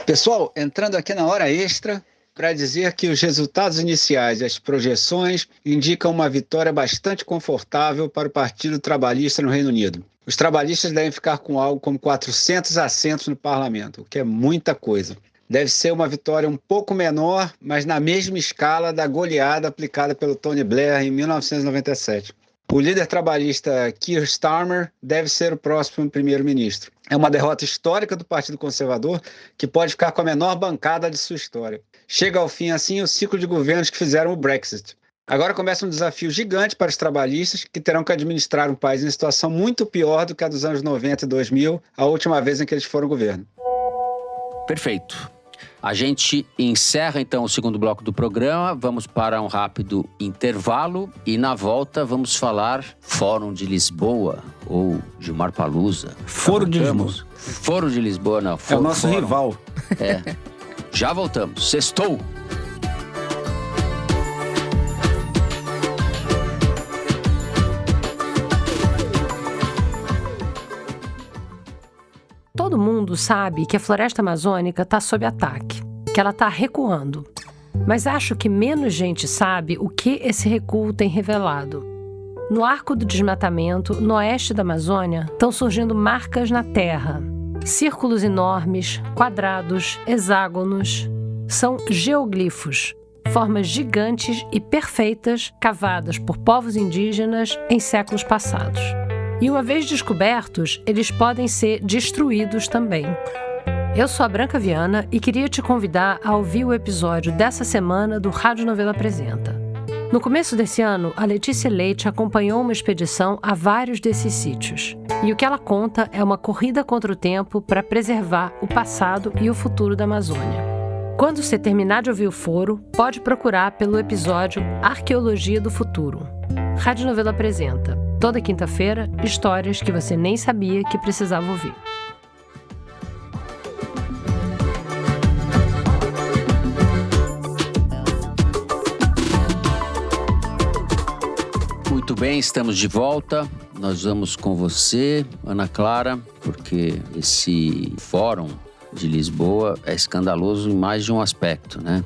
Pessoal, entrando aqui na hora extra para dizer que os resultados iniciais e as projeções indicam uma vitória bastante confortável para o Partido Trabalhista no Reino Unido. Os trabalhistas devem ficar com algo como 400 assentos no parlamento, o que é muita coisa. Deve ser uma vitória um pouco menor, mas na mesma escala da goleada aplicada pelo Tony Blair em 1997. O líder trabalhista Keir Starmer deve ser o próximo primeiro-ministro. É uma derrota histórica do Partido Conservador que pode ficar com a menor bancada de sua história. Chega ao fim, assim, o ciclo de governos que fizeram o Brexit. Agora começa um desafio gigante para os trabalhistas que terão que administrar um país em situação muito pior do que a dos anos 90 e 2000, a última vez em que eles foram governo. Perfeito. A gente encerra então o segundo bloco do programa, vamos para um rápido intervalo e na volta vamos falar Fórum de Lisboa ou Gilmar Palusa. Foro de Lisboa. Foro de Lisboa, não. É o nosso Fórum. Rival. É. Já voltamos. Sextou! Todo mundo sabe que a floresta amazônica está sob ataque, que ela está recuando. Mas acho que menos gente sabe o que esse recuo tem revelado. No arco do desmatamento, no oeste da Amazônia, estão surgindo marcas na terra. Círculos enormes, quadrados, hexágonos. São geoglifos, formas gigantes e perfeitas cavadas por povos indígenas em séculos passados. E uma vez descobertos, eles podem ser destruídos também. Eu sou a Branca Viana e queria te convidar a ouvir o episódio dessa semana do Rádio Novela Apresenta. No começo desse ano, a Letícia Leite acompanhou uma expedição a vários desses sítios. E o que ela conta é uma corrida contra o tempo para preservar o passado e o futuro da Amazônia. Quando você terminar de ouvir o foro, pode procurar pelo episódio Arqueologia do Futuro. Rádio Novelo apresenta, toda quinta-feira, histórias que você nem sabia que precisava ouvir. Muito bem, estamos de volta. Nós vamos com você, Ana Clara, porque esse fórum de Lisboa é escandaloso em mais de um aspecto, né?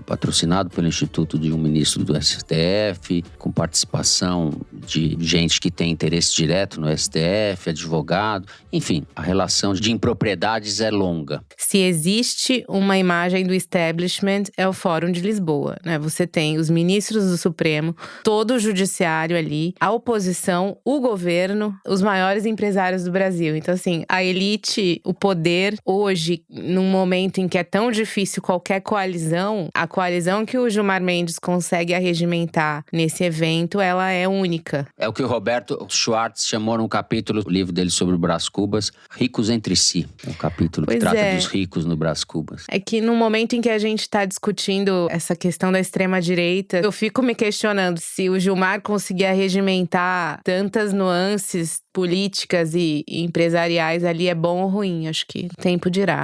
Patrocinado pelo Instituto de um ministro do STF, com participação de gente que tem interesse direto no STF, advogado, enfim, a relação de impropriedades é longa. Se existe uma imagem do establishment, é o Fórum de Lisboa, né? Você tem os ministros do Supremo, todo o judiciário ali, a oposição, o governo, os maiores empresários do Brasil. Então, assim, a elite, o poder, hoje, num momento em que é tão difícil qualquer coalizão, a coalizão que o Gilmar Mendes consegue arregimentar nesse evento, ela é única. É o que o Roberto Schwartz chamou num capítulo do livro dele sobre o Brás Cubas, Ricos Entre Si. É um capítulo que trata dos ricos no Brás Cubas. É que no momento em que a gente está discutindo essa questão da extrema-direita, eu fico me questionando se o Gilmar conseguir arregimentar tantas nuances políticas e empresariais ali é bom ou ruim. Acho que o tempo dirá.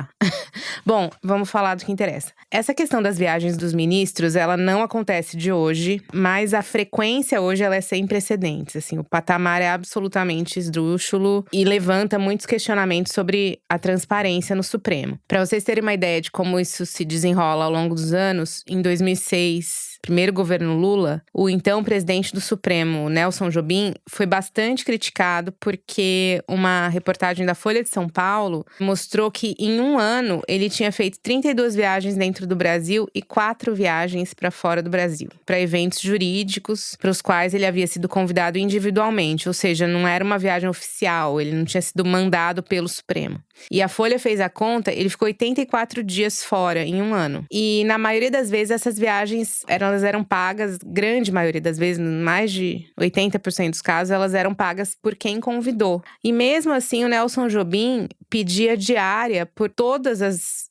Bom, vamos falar do que interessa. Essa questão das viagens dos ministros, ela não acontece de hoje, mas a frequência hoje ela é sem precedentes. Assim, o patamar é absolutamente esdrúxulo e levanta muitos questionamentos sobre a transparência no Supremo. Para vocês terem uma ideia de como isso se desenrola ao longo dos anos, em 2006… primeiro governo Lula, o então presidente do Supremo, Nelson Jobim, foi bastante criticado porque uma reportagem da Folha de São Paulo mostrou que em um ano ele tinha feito 32 viagens dentro do Brasil e 4 viagens para fora do Brasil, para eventos jurídicos para os quais ele havia sido convidado individualmente, ou seja, não era uma viagem oficial, ele não tinha sido mandado pelo Supremo. E a Folha fez a conta, ele ficou 84 dias fora em um ano. E na maioria das vezes essas viagens elas eram pagas, grande maioria das vezes, mais de 80% dos casos, elas eram pagas por quem convidou. E mesmo assim, o Nelson Jobim pedia diária por todos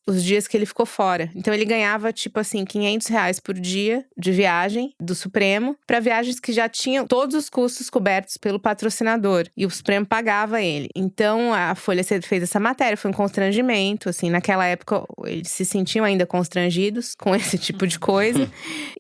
os dias que ele ficou fora. Então ele ganhava, tipo assim, R$500 por dia de viagem do Supremo, para viagens que já tinham todos os custos cobertos pelo patrocinador. E o Supremo pagava ele. Então a Folha fez essa matéria, foi um constrangimento, assim, naquela época eles se sentiam ainda constrangidos com esse tipo de coisa.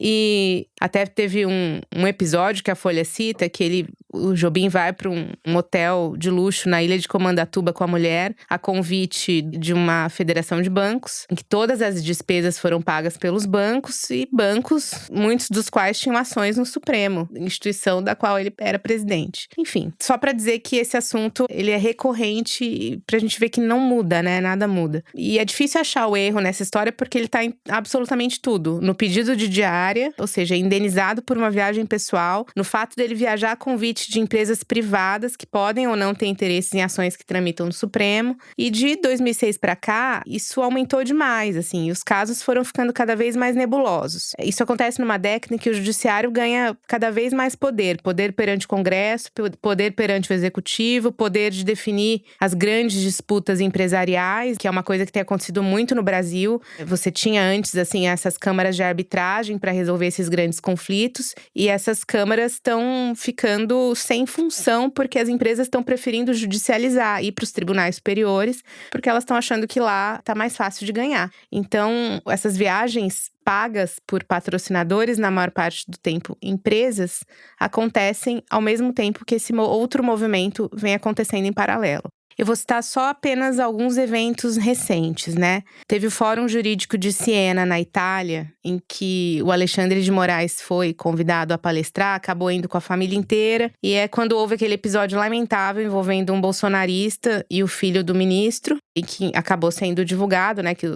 E até teve um episódio que a Folha cita, que o Jobim vai para um hotel de luxo na ilha de Comandatuba com a mulher, a convite de uma federação de bancos, em que todas as despesas foram pagas pelos bancos, e bancos, muitos dos quais tinham ações no Supremo, instituição da qual ele era presidente. Enfim, só para dizer que esse assunto, ele é recorrente, pra gente ver que não muda, né? Nada muda. E é difícil achar o erro nessa história porque ele tá em absolutamente tudo. No pedido de diária, ou seja, indenizado por uma viagem pessoal, no fato dele viajar a convite de empresas privadas que podem ou não ter interesses em ações que tramitam no Supremo. E de 2006 para cá, isso aumentou demais, assim, e os casos foram ficando cada vez mais nebulosos. Isso acontece numa década em que o judiciário ganha cada vez mais poder perante o Congresso, poder perante o Executivo, poder de definir as grandes disputas empresariais, que é uma coisa que tem acontecido muito no Brasil. Você tinha antes, assim, essas câmaras de arbitragem para resolver esses grandes conflitos, e essas câmaras estão ficando sem função porque as empresas estão preferindo judicializar, ir para os tribunais superiores, porque elas estão achando que lá tá mais fácil de ganhar. Então, essas viagens pagas por patrocinadores, na maior parte do tempo empresas, acontecem ao mesmo tempo que esse outro movimento vem acontecendo em paralelo. Eu vou citar só apenas alguns eventos recentes, né? Teve o Fórum Jurídico de Siena, na Itália, em que o Alexandre de Moraes foi convidado a palestrar, acabou indo com a família inteira. E é quando houve aquele episódio lamentável envolvendo um bolsonarista e o filho do ministro, e que acabou sendo divulgado, né? Que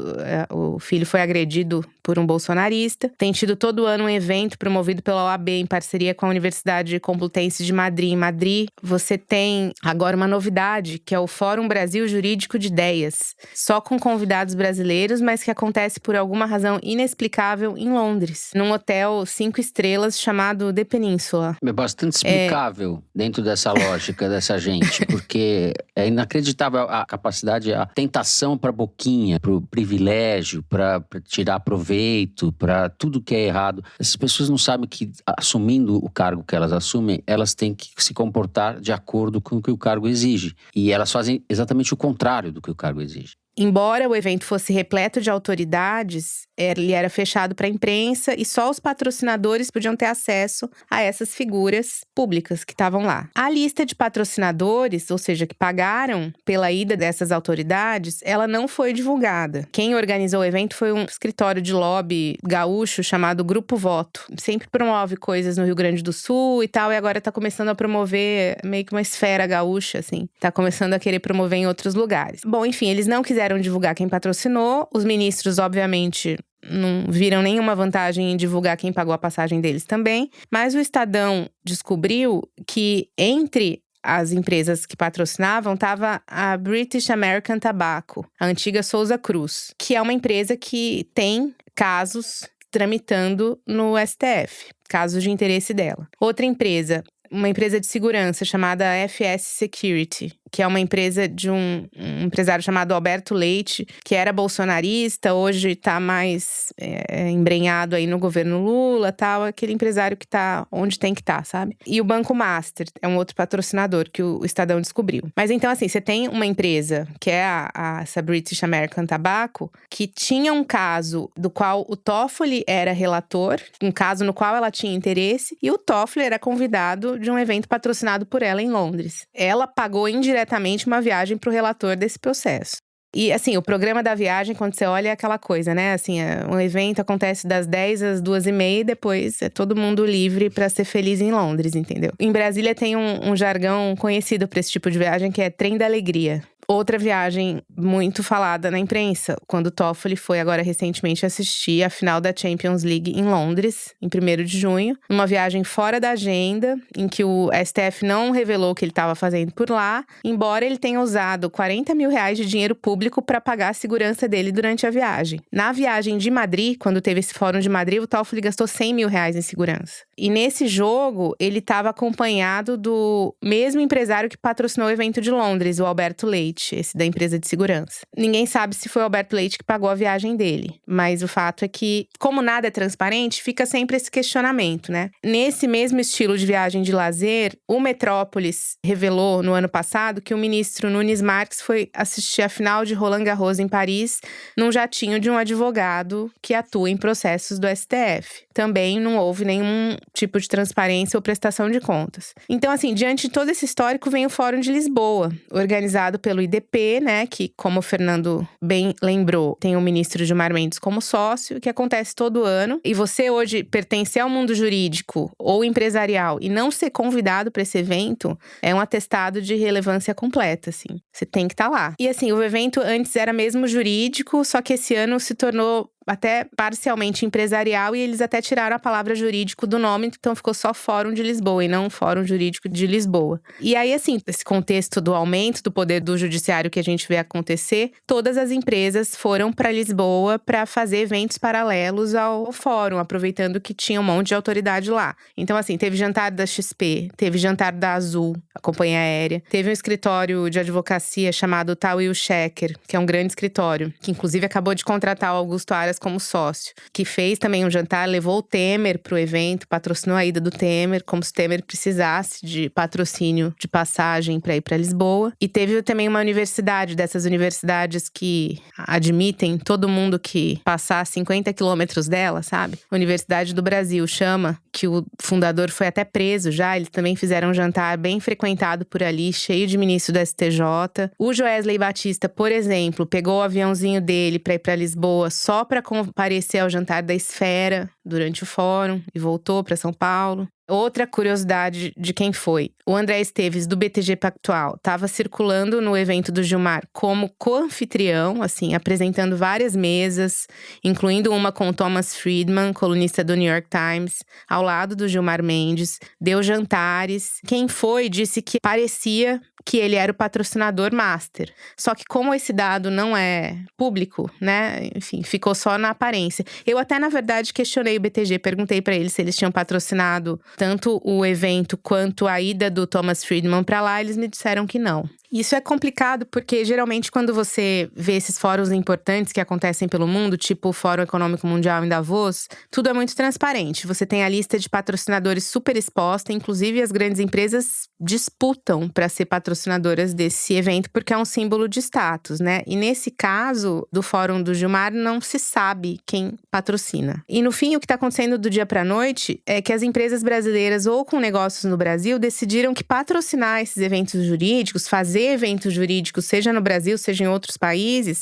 o filho foi agredido por um bolsonarista. Tem tido todo ano um evento promovido pela OAB em parceria com a Universidade Complutense de Madrid. Em Madrid, você tem agora uma novidade, que é o Fórum Brasil Jurídico de Ideias. Só com convidados brasileiros, mas que acontece por alguma razão inexplicável em Londres, num hotel 5 estrelas chamado The Peninsula. É bastante explicável dentro dessa lógica dessa gente, porque é inacreditável a capacidade, a tentação para boquinha, para o privilégio, para tirar proveito, para tudo que é errado. Essas pessoas não sabem que, assumindo o cargo que elas assumem, elas têm que se comportar de acordo com o que o cargo exige. E elas fazem exatamente o contrário do que o cargo exige. Embora o evento fosse repleto de autoridades, ele era fechado para a imprensa e só os patrocinadores podiam ter acesso a essas figuras públicas que estavam lá. A lista de patrocinadores, ou seja, que pagaram pela ida dessas autoridades, ela não foi divulgada. Quem organizou o evento foi um escritório de lobby gaúcho chamado Grupo Voto. Sempre promove coisas no Rio Grande do Sul e tal, e agora tá começando a promover meio que uma esfera gaúcha, assim. Tá começando a querer promover em outros lugares. Bom, enfim, eles não quiseram divulgar quem patrocinou. Os ministros, obviamente, não viram nenhuma vantagem em divulgar quem pagou a passagem deles também. Mas o Estadão descobriu que entre as empresas que patrocinavam estava a British American Tobacco, a antiga Souza Cruz, que é uma empresa que tem casos tramitando no STF, casos de interesse dela. Outra empresa, uma empresa de segurança chamada FS Security, que é uma empresa de um empresário chamado Alberto Leite, que era bolsonarista, hoje está mais embrenhado aí no governo Lula, tal, aquele empresário que está onde tem que estar, sabe? E o Banco Master é um outro patrocinador que o Estadão descobriu. Mas então, assim, você tem uma empresa, que é essa British American Tobacco, que tinha um caso do qual o Toffoli era relator, um caso no qual ela tinha interesse, e o Toffoli era convidado de um evento patrocinado por ela em Londres. Ela pagou indiretamente uma viagem para o relator desse processo. E, assim, o programa da viagem, quando você olha, é aquela coisa, né? Assim, um evento acontece das 10 às 2h30 e depois é todo mundo livre para ser feliz em Londres, entendeu? Em Brasília tem um jargão conhecido para esse tipo de viagem, que é trem da alegria. Outra viagem muito falada na imprensa, quando o Toffoli foi agora recentemente assistir a final da Champions League em Londres, em 1º de junho. Uma viagem fora da agenda, em que o STF não revelou o que ele estava fazendo por lá, embora ele tenha usado R$40 mil de dinheiro público para pagar a segurança dele durante a viagem. Na viagem de Madrid, quando teve esse fórum de Madrid, o Toffoli gastou R$100 mil em segurança. E nesse jogo, ele estava acompanhado do mesmo empresário que patrocinou o evento de Londres, o Alberto Leite, esse da empresa de segurança. Ninguém sabe se foi o Alberto Leite que pagou a viagem dele, mas o fato é que, como nada é transparente, fica sempre esse questionamento, né? Nesse mesmo estilo de viagem de lazer, o Metrópolis revelou no ano passado que o ministro Nunes Marques foi assistir a final de Roland Garros em Paris num jatinho de um advogado que atua em processos do STF. Também não houve nenhum tipo de transparência ou prestação de contas. Então, assim, diante de todo esse histórico, vem o Fórum de Lisboa, organizado pelo IDP, né, que, como o Fernando bem lembrou, tem o ministro Gilmar Mendes como sócio, que acontece todo ano. E você hoje pertencer ao mundo jurídico ou empresarial e não ser convidado para esse evento é um atestado de relevância completa, assim. Você tem que estar lá. E, assim, o evento antes era mesmo jurídico, só que esse ano se tornou até parcialmente empresarial e eles até tiraram a palavra jurídico do nome, então ficou só Fórum de Lisboa e não Fórum Jurídico de Lisboa. E aí, assim, esse contexto do aumento do poder do judiciário que a gente vê acontecer, todas as empresas foram para Lisboa para fazer eventos paralelos ao fórum, aproveitando que tinha um monte de autoridade lá. Então, assim, teve jantar da XP, teve jantar da Azul, a companhia aérea, teve um escritório de advocacia chamado Tawil Shecker, que é um grande escritório, que inclusive acabou de contratar o Augusto Aras como sócio, que fez também um jantar, levou o Temer para o evento, patrocinou a ida do Temer, como se o Temer precisasse de patrocínio de passagem para ir para Lisboa. E teve também uma universidade, dessas universidades que admitem todo mundo que passar 50 quilômetros dela, sabe? Universidade do Brasil, chama, que o fundador foi até preso já. Eles também fizeram um jantar bem frequentado por ali, cheio de ministro do STJ. O Joesley Batista, por exemplo, pegou o aviãozinho dele para ir para Lisboa só para comparecer ao jantar da Esfera durante o fórum e voltou para São Paulo. Outra curiosidade de quem foi. O André Esteves, do BTG Pactual, estava circulando no evento do Gilmar como co-anfitrião, assim, apresentando várias mesas, incluindo uma com Thomas Friedman, colunista do New York Times, ao lado do Gilmar Mendes, deu jantares. Quem foi disse que parecia que ele era o patrocinador master. Só que como esse dado não é público, né, enfim, ficou só na aparência. Eu até, na verdade, questionei o BTG, perguntei para eles se eles tinham patrocinado tanto o evento quanto a ida do Thomas Friedman para lá, eles me disseram que não. Isso é complicado porque, geralmente, quando você vê esses fóruns importantes que acontecem pelo mundo, tipo o Fórum Econômico Mundial em Davos, tudo é muito transparente. Você tem a lista de patrocinadores super exposta, inclusive as grandes empresas disputam para ser patrocinadoras desse evento, porque é um símbolo de status, né? E nesse caso, do Fórum do Gilmar, não se sabe quem patrocina. E no fim, o que está acontecendo do dia para a noite é que as empresas brasileiras ou com negócios no Brasil decidiram que patrocinar esses eventos jurídicos, fazer eventos jurídicos, seja no Brasil, seja em outros países,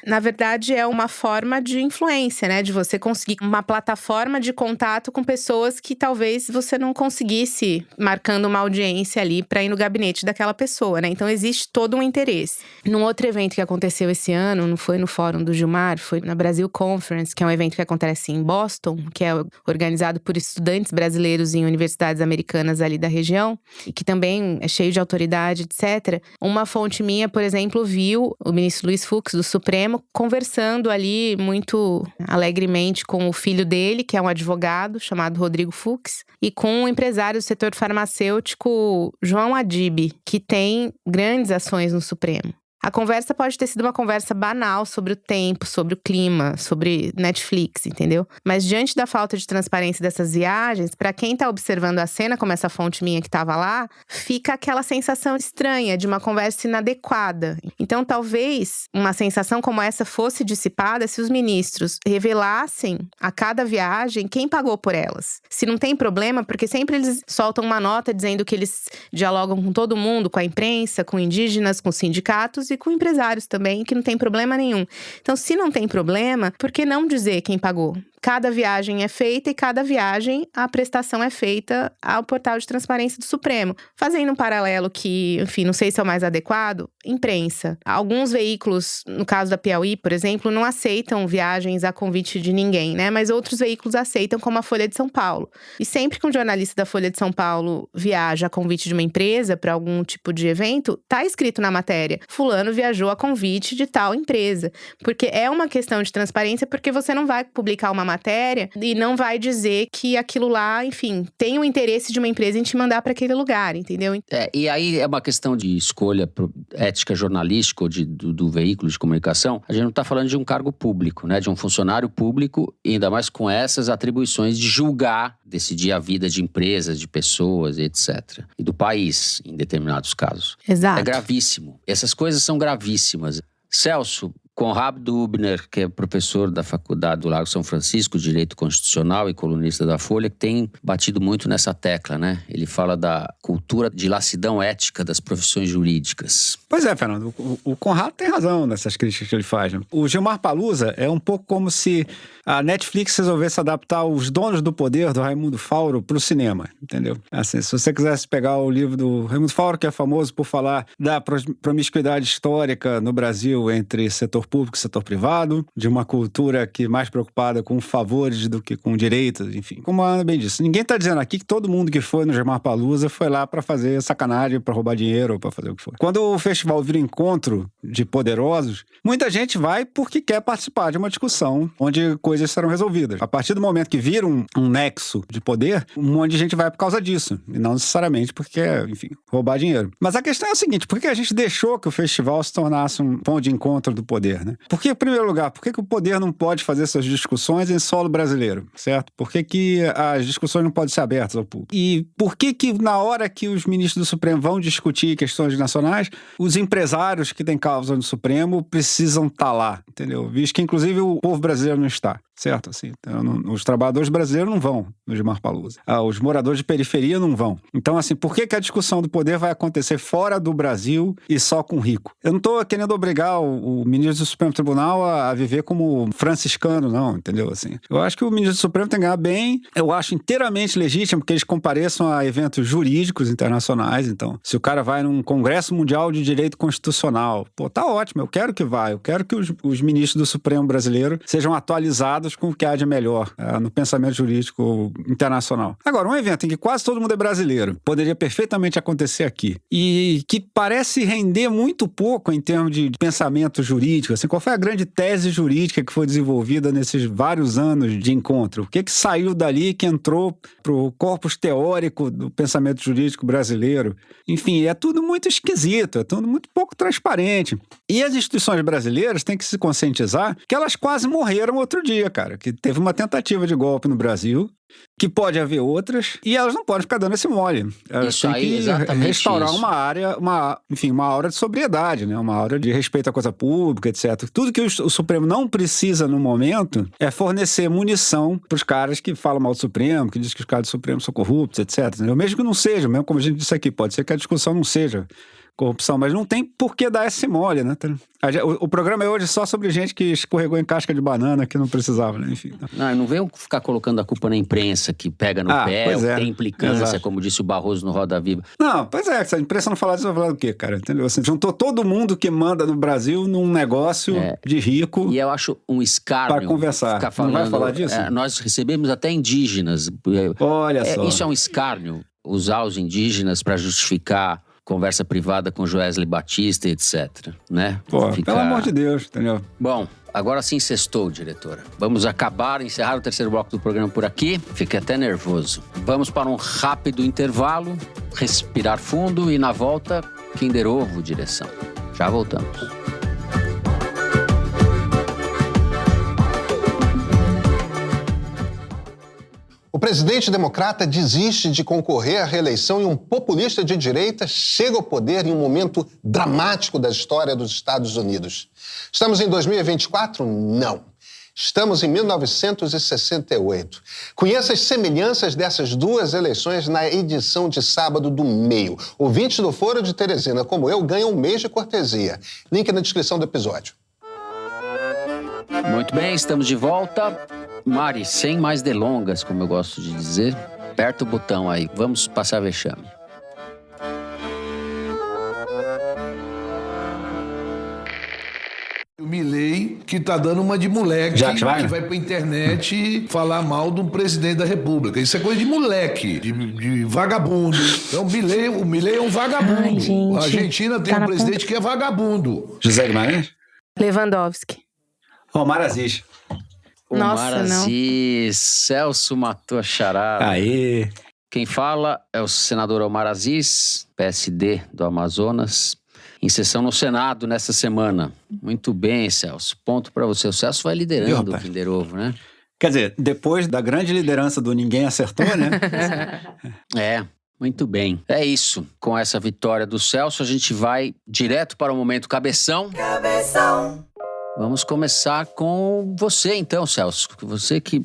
na verdade é uma forma de influência, né? De você conseguir uma plataforma de contato com pessoas que talvez você não conseguisse marcando uma audiência ali para ir no gabinete daquela pessoa, né? Então existe todo um interesse. Num outro evento que aconteceu esse ano, não foi no Fórum do Gilmar, foi na Brasil Conference, que é um evento que acontece em Boston, que é organizado por estudantes brasileiros em universidades americanas ali da região, e que também é cheio de autoridade, etc. Uma fonte minha, por exemplo, viu o ministro Luiz Fux, do Supremo, conversando ali muito alegremente com o filho dele, que é um advogado chamado Rodrigo Fux, e com um empresário do setor farmacêutico, João Adib, que tem grandes ações no Supremo. A conversa pode ter sido uma conversa banal sobre o tempo, sobre o clima, sobre Netflix, entendeu? Mas diante da falta de transparência dessas viagens, para quem tá observando a cena, como essa fonte minha que tava lá, fica aquela sensação estranha de uma conversa inadequada. Então, talvez uma sensação como essa fosse dissipada se os ministros revelassem a cada viagem quem pagou por elas. Se não tem problema, porque sempre eles soltam uma nota dizendo que eles dialogam com todo mundo, com a imprensa, com indígenas, com sindicatos e com empresários também, que não tem problema nenhum. Então, se não tem problema, por que não dizer quem pagou? Cada viagem é feita e cada viagem a prestação é feita ao portal de transparência do Supremo. Fazendo um paralelo que, enfim, não sei se é o mais adequado, imprensa. Alguns veículos, no caso da Piauí, por exemplo, não aceitam viagens a convite de ninguém, né? Mas outros veículos aceitam, como a Folha de São Paulo. E sempre que um jornalista da Folha de São Paulo viaja a convite de uma empresa para algum tipo de evento, tá escrito na matéria: fulano viajou a convite de tal empresa. Porque é uma questão de transparência, porque você não vai publicar uma matéria e não vai dizer que aquilo lá, enfim, tem o interesse de uma empresa em te mandar para aquele lugar, entendeu? E aí é uma questão de escolha ética jornalística ou do veículo de comunicação. A gente não está falando de um cargo público, né? De um funcionário público, e ainda mais com essas atribuições de julgar, decidir a vida de empresas, de pessoas, etc. E do país, em determinados casos. Exato. É gravíssimo. Essas coisas são gravíssimas. Celso, Conrado Dubner, que é professor da Faculdade do Lago São Francisco, Direito Constitucional e colunista da Folha, que tem batido muito nessa tecla, né? Ele fala da cultura de lassidão ética das profissões jurídicas. Pois é, Fernando, o Conrado tem razão nessas críticas que ele faz, né? O Gilmar Palusa é um pouco como se a Netflix resolvesse adaptar Os Donos do Poder, do Raimundo Fauro, para o cinema, entendeu? Assim, se você quisesse pegar o livro do Raimundo Fauro, que é famoso por falar da promiscuidade histórica no Brasil entre setor público e setor privado, de uma cultura que mais preocupada com favores do que com direitos, enfim. Como a Ana bem disse, ninguém está dizendo aqui que todo mundo que foi no Gilmar Palusa foi lá para fazer sacanagem, para roubar dinheiro ou para fazer o que for. Quando o festival vira encontro de poderosos, muita gente vai porque quer participar de uma discussão onde coisas serão resolvidas. A partir do momento que vira um nexo de poder, um monte de gente vai por causa disso, e não necessariamente porque quer, enfim, roubar dinheiro. Mas a questão é a seguinte: por que a gente deixou que o festival se tornasse um ponto de encontro do poder, né? Porque, em primeiro lugar, por que o poder não pode fazer suas discussões em solo brasileiro, certo? Por que as discussões não podem ser abertas ao público? E por que na hora que os ministros do Supremo vão discutir questões nacionais, os empresários que têm causa no Supremo precisam estar lá, entendeu? Visto que, inclusive, o povo brasileiro não está. certo? Assim, então, os trabalhadores brasileiros não vão no Gilmar-Palusa. Os moradores de periferia não vão. Então, assim, por que a discussão do poder vai acontecer fora do Brasil e só com rico? Eu não estou querendo obrigar o ministro do Supremo Tribunal a viver como franciscano, não, entendeu? Assim, eu acho que o ministro do Supremo tem que ganhar bem. Eu acho inteiramente legítimo que eles compareçam a eventos jurídicos internacionais. Então, se o cara vai num Congresso Mundial de Direito Constitucional, pô, tá ótimo, eu quero que vá. Eu quero que os ministros do Supremo brasileiro sejam atualizados com o que há de melhor no pensamento jurídico internacional. Agora, um evento em que quase todo mundo é brasileiro poderia perfeitamente acontecer aqui e que parece render muito pouco em termos de pensamento jurídico. Assim, qual foi a grande tese jurídica que foi desenvolvida nesses vários anos de encontro? O que saiu dali que entrou para o corpus teórico do pensamento jurídico brasileiro? Enfim, é tudo muito esquisito, é tudo muito pouco transparente. E as instituições brasileiras têm que se conscientizar que elas quase morreram outro dia, cara. Que teve uma tentativa de golpe no Brasil, que pode haver outras, e elas não podem ficar dando esse mole. Elas têm que restaurar uma área, uma aura de sobriedade, né? Uma aura de respeito à coisa pública, etc. Tudo que o Supremo não precisa no momento é fornecer munição para os caras que falam mal do Supremo, que dizem que os caras do Supremo são corruptos, etc. Entendeu? Mesmo que não sejam, mesmo como a gente disse aqui, pode ser que a discussão não seja corrupção, mas não tem por que dar esse mole, né? O programa é hoje só sobre gente que escorregou em casca de banana que não precisava, né? Enfim. Não venham ficar colocando a culpa na imprensa, que pega no pé, ou tem implicância, exato, como disse o Barroso no Roda Viva. Não, pois é, se a imprensa não falar disso, vai falar do quê, cara? Entendeu? Assim, juntou todo mundo que manda no Brasil num negócio de rico. E eu acho um escárnio para conversar. Não vai falar disso? Nós recebemos até indígenas. Olha só. Isso é um escárnio, usar os indígenas para justificar conversa privada com Joesley Batista, etc, né? Pô, pelo amor de Deus, entendeu? Bom, agora sim sextou, diretora. Vamos encerrar o terceiro bloco do programa por aqui. Fiquei até nervoso. Vamos para um rápido intervalo, respirar fundo e na volta, Kinder Ovo, direção. Já voltamos. O presidente democrata desiste de concorrer à reeleição e um populista de direita chega ao poder em um momento dramático da história dos Estados Unidos. Estamos em 2024? Não. Estamos em 1968. Conheça as semelhanças dessas duas eleições na edição de sábado do Meio. Ouvintes do Foro de Teresina, como eu, ganham um mês de cortesia. Link na descrição do episódio. Muito bem, estamos de volta. Mari, sem mais delongas, como eu gosto de dizer, aperta o botão aí, vamos passar vexame. O Milei, que tá dando uma de moleque, que vai pra internet falar mal de um presidente da República. Isso é coisa de moleque, de vagabundo. Então, o Milei é um vagabundo. Ai, gente, a Argentina tem um presidente que é vagabundo. José Guimarães? Lewandowski. Omar Aziz. Omar Aziz, Celso matou a charada. Aê! Quem fala é o senador Omar Aziz, PSD do Amazonas, em sessão no Senado nessa semana. Muito bem, Celso. Ponto para você. O Celso vai liderando o Kinder Ovo, né? Quer dizer, depois da grande liderança do Ninguém Acertou, né? Muito bem. É isso. Com essa vitória do Celso, a gente vai direto para o momento Cabeção. Vamos começar com você, então, Celso. Você que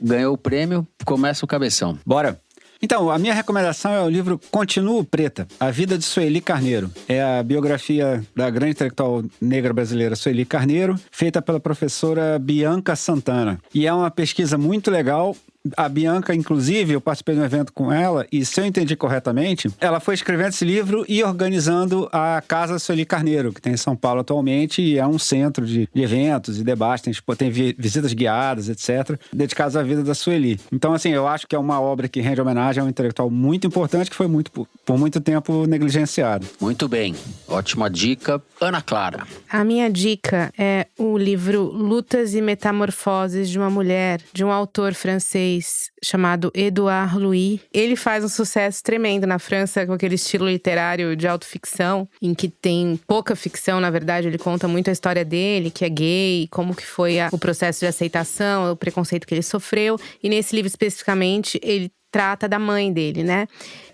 ganhou o prêmio, começa o Cabeção. Bora. Então, a minha recomendação é o livro Continuo Preta, A Vida de Sueli Carneiro. É a biografia da grande intelectual negra brasileira Sueli Carneiro, feita pela professora Bianca Santana. E é uma pesquisa muito legal. A Bianca, inclusive, eu participei de um evento com ela e, se eu entendi corretamente, ela foi escrevendo esse livro e organizando a Casa Sueli Carneiro, que tem em São Paulo atualmente, e é um centro de eventos e debates, tem visitas guiadas, etc., dedicados à vida da Sueli. Então, assim, eu acho que é uma obra que rende homenagem a um intelectual muito importante que foi por muito tempo negligenciado. Muito bem. Ótima dica. Ana Clara. A minha dica é o livro Lutas e Metamorfoses de uma Mulher, de um autor francês chamado Édouard Louis. Ele faz um sucesso tremendo na França com aquele estilo literário de autoficção, em que tem pouca ficção, na verdade. Ele conta muito a história dele, que é gay, como que foi o processo de aceitação, o preconceito que ele sofreu. E nesse livro especificamente, ele trata da mãe dele, né?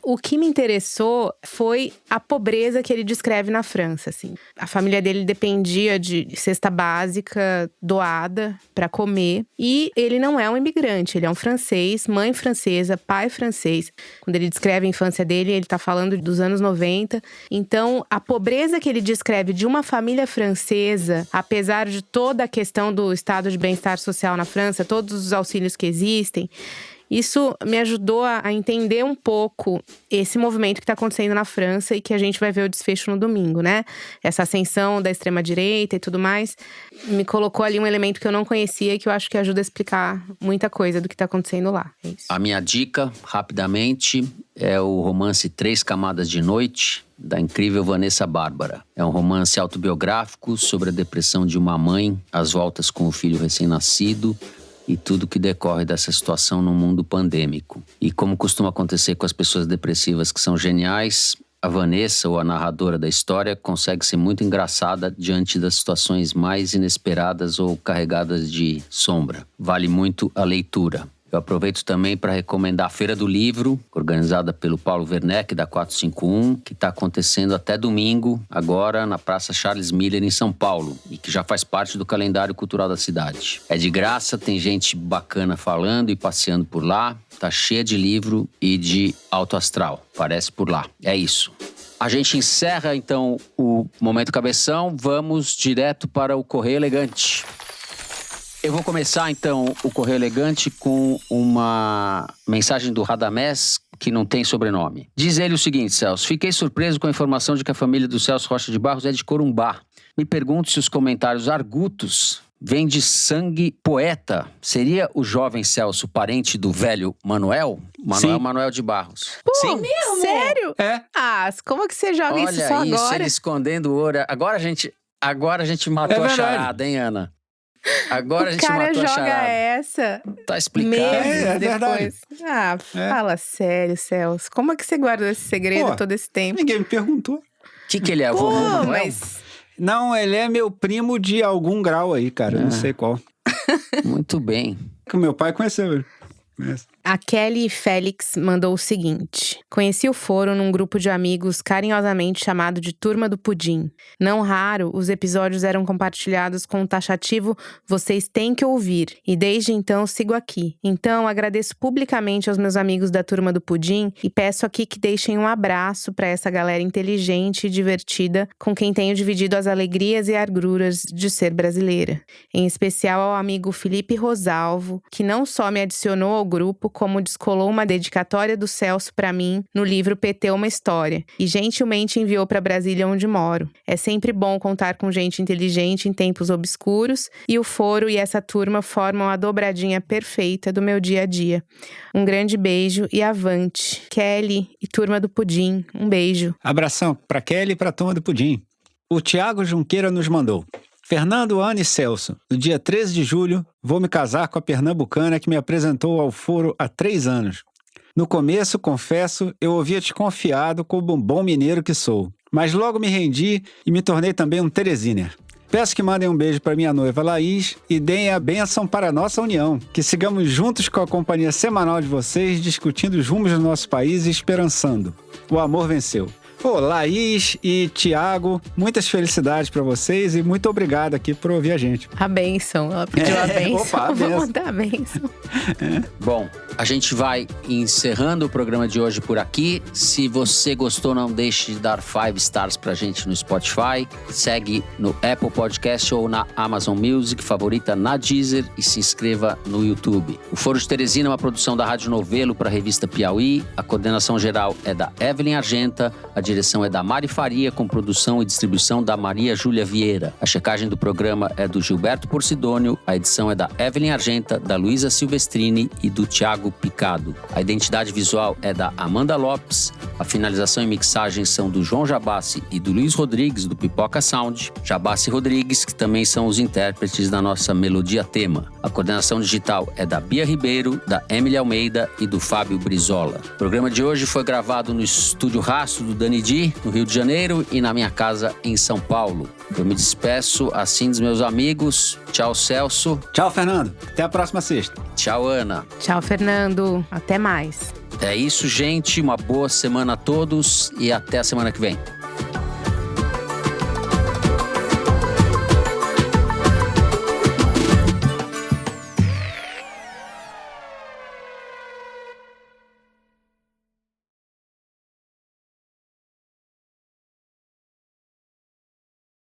O que me interessou foi a pobreza que ele descreve na França, assim. A família dele dependia de cesta básica doada para comer. E ele não é um imigrante, ele é um francês, mãe francesa, pai francês. Quando ele descreve a infância dele, ele tá falando dos anos 90. Então, a pobreza que ele descreve de uma família francesa, apesar de toda a questão do estado de bem-estar social na França, todos os auxílios que existem, isso me ajudou a entender um pouco esse movimento que está acontecendo na França e que a gente vai ver o desfecho no domingo, né? Essa ascensão da extrema-direita e tudo mais, me colocou ali um elemento que eu não conhecia e que eu acho que ajuda a explicar muita coisa do que está acontecendo lá. É isso. A minha dica, rapidamente, é o romance 3 Camadas de Noite, da incrível Vanessa Bárbara. É um romance autobiográfico sobre a depressão de uma mãe, as voltas com o filho recém-nascido, e tudo que decorre dessa situação no mundo pandêmico. E como costuma acontecer com as pessoas depressivas que são geniais, a Vanessa, ou a narradora da história, consegue ser muito engraçada diante das situações mais inesperadas ou carregadas de sombra. Vale muito a leitura. Eu aproveito também para recomendar a Feira do Livro, organizada pelo Paulo Werneck, da 451, que está acontecendo até domingo, agora na Praça Charles Miller, em São Paulo, e que já faz parte do calendário cultural da cidade. É de graça, tem gente bacana falando e passeando por lá, tá cheia de livro e de alto astral, parece por lá. É isso. A gente encerra, então, o Momento Cabeção, vamos direto para o Correio Elegante. Eu vou começar, então, o Correio Elegante com uma mensagem do Radamés, que não tem sobrenome. Diz ele o seguinte, Celso: fiquei surpreso com a informação de que a família do Celso Rocha de Barros é de Corumbá. Me pergunto se os comentários argutos vêm de sangue poeta. Seria o jovem Celso parente do velho Manuel? Manuel de Barros. Pô, sim, mesmo? Sério? É. Ah, como que você joga isso só agora? Olha isso, ele escondendo ouro. Agora a gente matou a charada, hein, Ana? Agora a gente matou a charada. O cara joga essa. Tá explicado. Meses depois. Ah, fala sério, Celso. Como é que você guardou esse segredo todo esse tempo? Ninguém me perguntou. O que ele é? Pô, mas... Não, ele é meu primo de algum grau aí, cara. Eu não sei qual. Muito bem. Que o meu pai conheceu ele. A Kelly Félix mandou o seguinte: conheci o foro num grupo de amigos carinhosamente chamado de Turma do Pudim. Não raro, os episódios eram compartilhados com o taxativo "Vocês têm que ouvir", e desde então sigo aqui. Então, agradeço publicamente aos meus amigos da Turma do Pudim e peço aqui que deixem um abraço para essa galera inteligente e divertida com quem tenho dividido as alegrias e agruras de ser brasileira. Em especial ao amigo Felipe Rosalvo, que não só me adicionou ao grupo, como descolou uma dedicatória do Celso para mim no livro PT Uma História e gentilmente enviou para Brasília, onde moro. É sempre bom contar com gente inteligente em tempos obscuros e o foro e essa turma formam a dobradinha perfeita do meu dia a dia. Um grande beijo e avante. Kelly e Turma do Pudim, um beijo. Abração para Kelly e para a Turma do Pudim. O Tiago Junqueira nos mandou: Fernando, Ana e Celso, no dia 13 de julho, vou me casar com a pernambucana que me apresentou ao foro há 3 anos. No começo, confesso, eu ouvia desconfiado como um bom mineiro que sou, mas logo me rendi e me tornei também um Teresiner. Peço que mandem um beijo para minha noiva Laís e deem a bênção para a nossa união, que sigamos juntos com a companhia semanal de vocês, discutindo os rumos do nosso país e esperançando. O amor venceu. Laís e Tiago, muitas felicidades para vocês e muito obrigado aqui por ouvir a gente. A bênção, ela pediu a bênção. Opa, vamos dar a bênção. Bom, a gente vai encerrando o programa de hoje por aqui. Se você gostou, não deixe de dar 5 stars pra gente no Spotify. Segue no Apple Podcast ou na Amazon Music, favorita na Deezer e se inscreva no YouTube. O Foro de Teresina é uma produção da Rádio Novelo para a revista Piauí. A coordenação geral é da Evelyn Argenta. A direção é da Mari Faria, com produção e distribuição da Maria Júlia Vieira. A checagem do programa é do Gilberto Porcidônio. A edição é da Evelyn Argenta, da Luísa Silvestrini e do Thiago Picado. A identidade visual é da Amanda Lopes. A finalização e mixagem são do João Jabassi e do Luiz Rodrigues, do Pipoca Sound. Jabassi e Rodrigues, que também são os intérpretes da nossa melodia tema. A coordenação digital é da Bia Ribeiro, da Emily Almeida e do Fábio Brizola. O programa de hoje foi gravado no Estúdio Rastro do Dani Di, no Rio de Janeiro, e na minha casa em São Paulo. Eu me despeço assim dos meus amigos. Tchau, Celso. Tchau, Fernando. Até a próxima sexta. Tchau, Ana. Tchau, Fernando. Até mais. É isso, gente. Uma boa semana a todos e até a semana que vem.